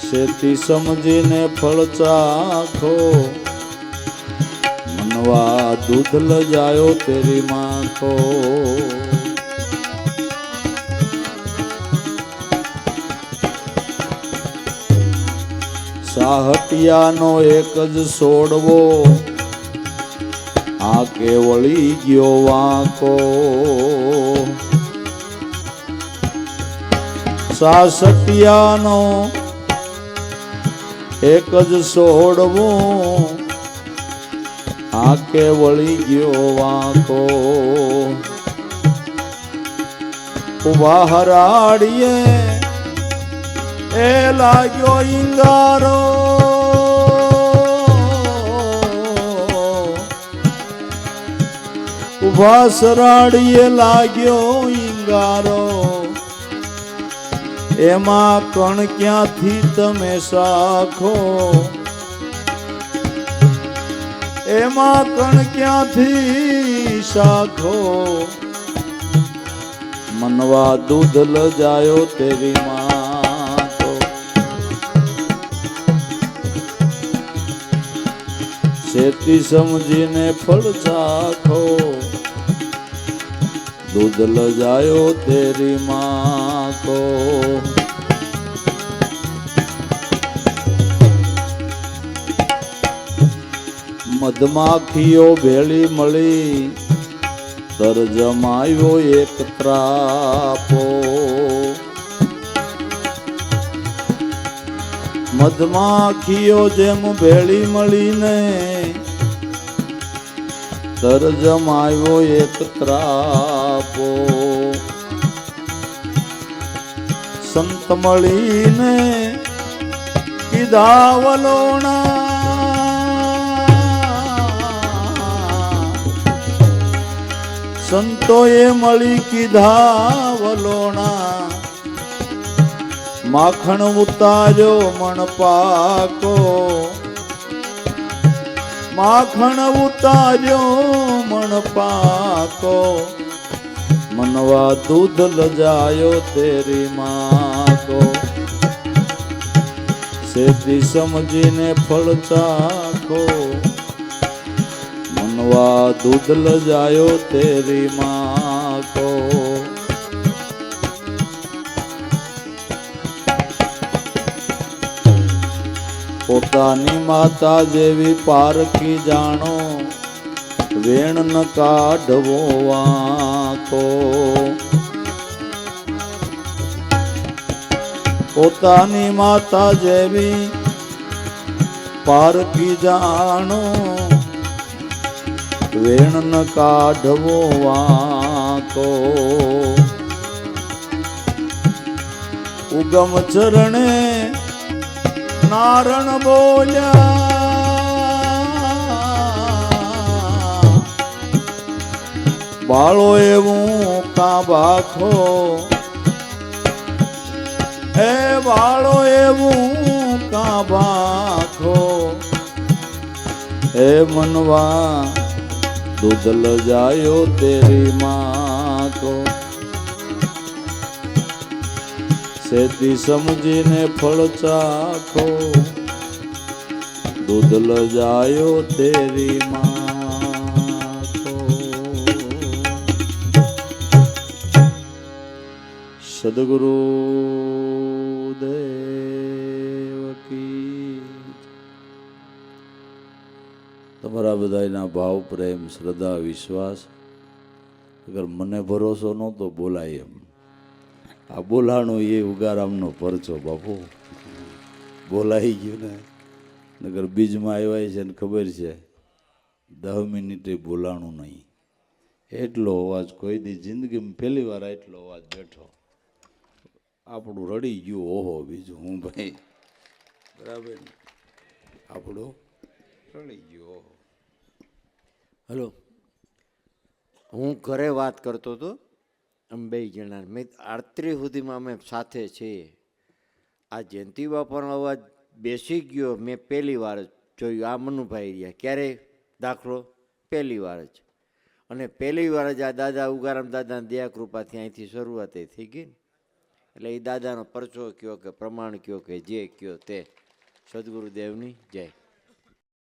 શેતી સમજીને ફળ ચાખો, મનવા દૂધ લજાયો તેરી માખો. સાહટિયાનો એક જ સોડવો, આ કેવળી ગયો વાંકો. સાસટિયાનો એક જ સોડવો, આ કેવળી ગયો વાંકો. ઉભા હરાડીએ એ લાગ્યો ઈંગારો, ઉભા સરાડીએ લાગ્યો ઈંગારો. એમાં કણ ક્યાંથી તમે શાખો, એમાં કણ ક્યાંથી શાખો. મનવા દૂધ લજાયો તેરી માતો. શેતી સમજીને ફળ ચાખો, દૂધ લજાયો તેરી માતો. મધમાખીઓ ભેળી મળી, તર જમાયો એક ત્રાપો. મધમાખીઓ જેમ ભેળી મળીને, તર જમાયો એક ત્રાપો. સંત મળીને કીધા વલોણા, સંતોએ મળી કીધા વલોણા. માખણ ઉતાર્યો મણ પાકો, માખણ ઉતાર્યો મણ પાકો. મનવા દૂધ લજાયો તેરી માકો. શેતી સમજીને ફળ ચાખો, મનવા દૂધ લજાયો તેરી માકો. પોતાની માતા જેવી પારખી જાણો, વેણ ન કાઢવો વાંકો. પોતાની માતા જેવી પારખી જાણો, વેણ ન કાઢવો વાંકો. ઉગમ ચરણે નારણ બોલ્યા, બાળો એવું કા બાખો. હે બાળો એવું કા બાખો. હે મનવા દૂધ લજાયો તેરી માકો. શેતી સમજીને ફળ ચાખો, દૂધ લજાયો તેરી માકો. સદગુરુ દેવ કી. તમારા બધાના ભાવ પ્રેમ શ્રદ્ધા વિશ્વાસ, અગર મને ભરોસો નહોતો બોલાય એમ. આ બોલાણો એ ઉગારામનો પરચો બાપુ બોલાઈ ગયું ને નગર બીજમાં આવ્યા છે ને ખબર છે 10 મિનિટે બોલાણું નહીં એટલો અવાજ કોઈ દી જિંદગીમાં પહેલી વાર એટલો અવાજ બેઠો આપણું રડી ગયું ઓહો બીજું હું ભાઈ બરાબર ને આપણું રડી ગયું ઓહો. હલો, હું ઘરે વાત કરતો હતો અમે 2 જણા. મેં આરત્રી સુધીમાં અમે સાથે છીએ. આ જયંતિ બાપાનો અવાજ બેસી ગયો મેં પહેલી વાર જ જોયું. આ મનુભાઈ રહ્યા ક્યારેય દાખલો પહેલી વાર જ. અને પહેલી વાર જ આ દાદા ઉગારામ દાદાની દયા કૃપાથી અહીંથી શરૂઆત એ થઈ ગઈ ને એટલે એ દાદાનો પરચો કયો કે પ્રમાણ કયો કે જે કયો તે. સદગુરુદેવની જય.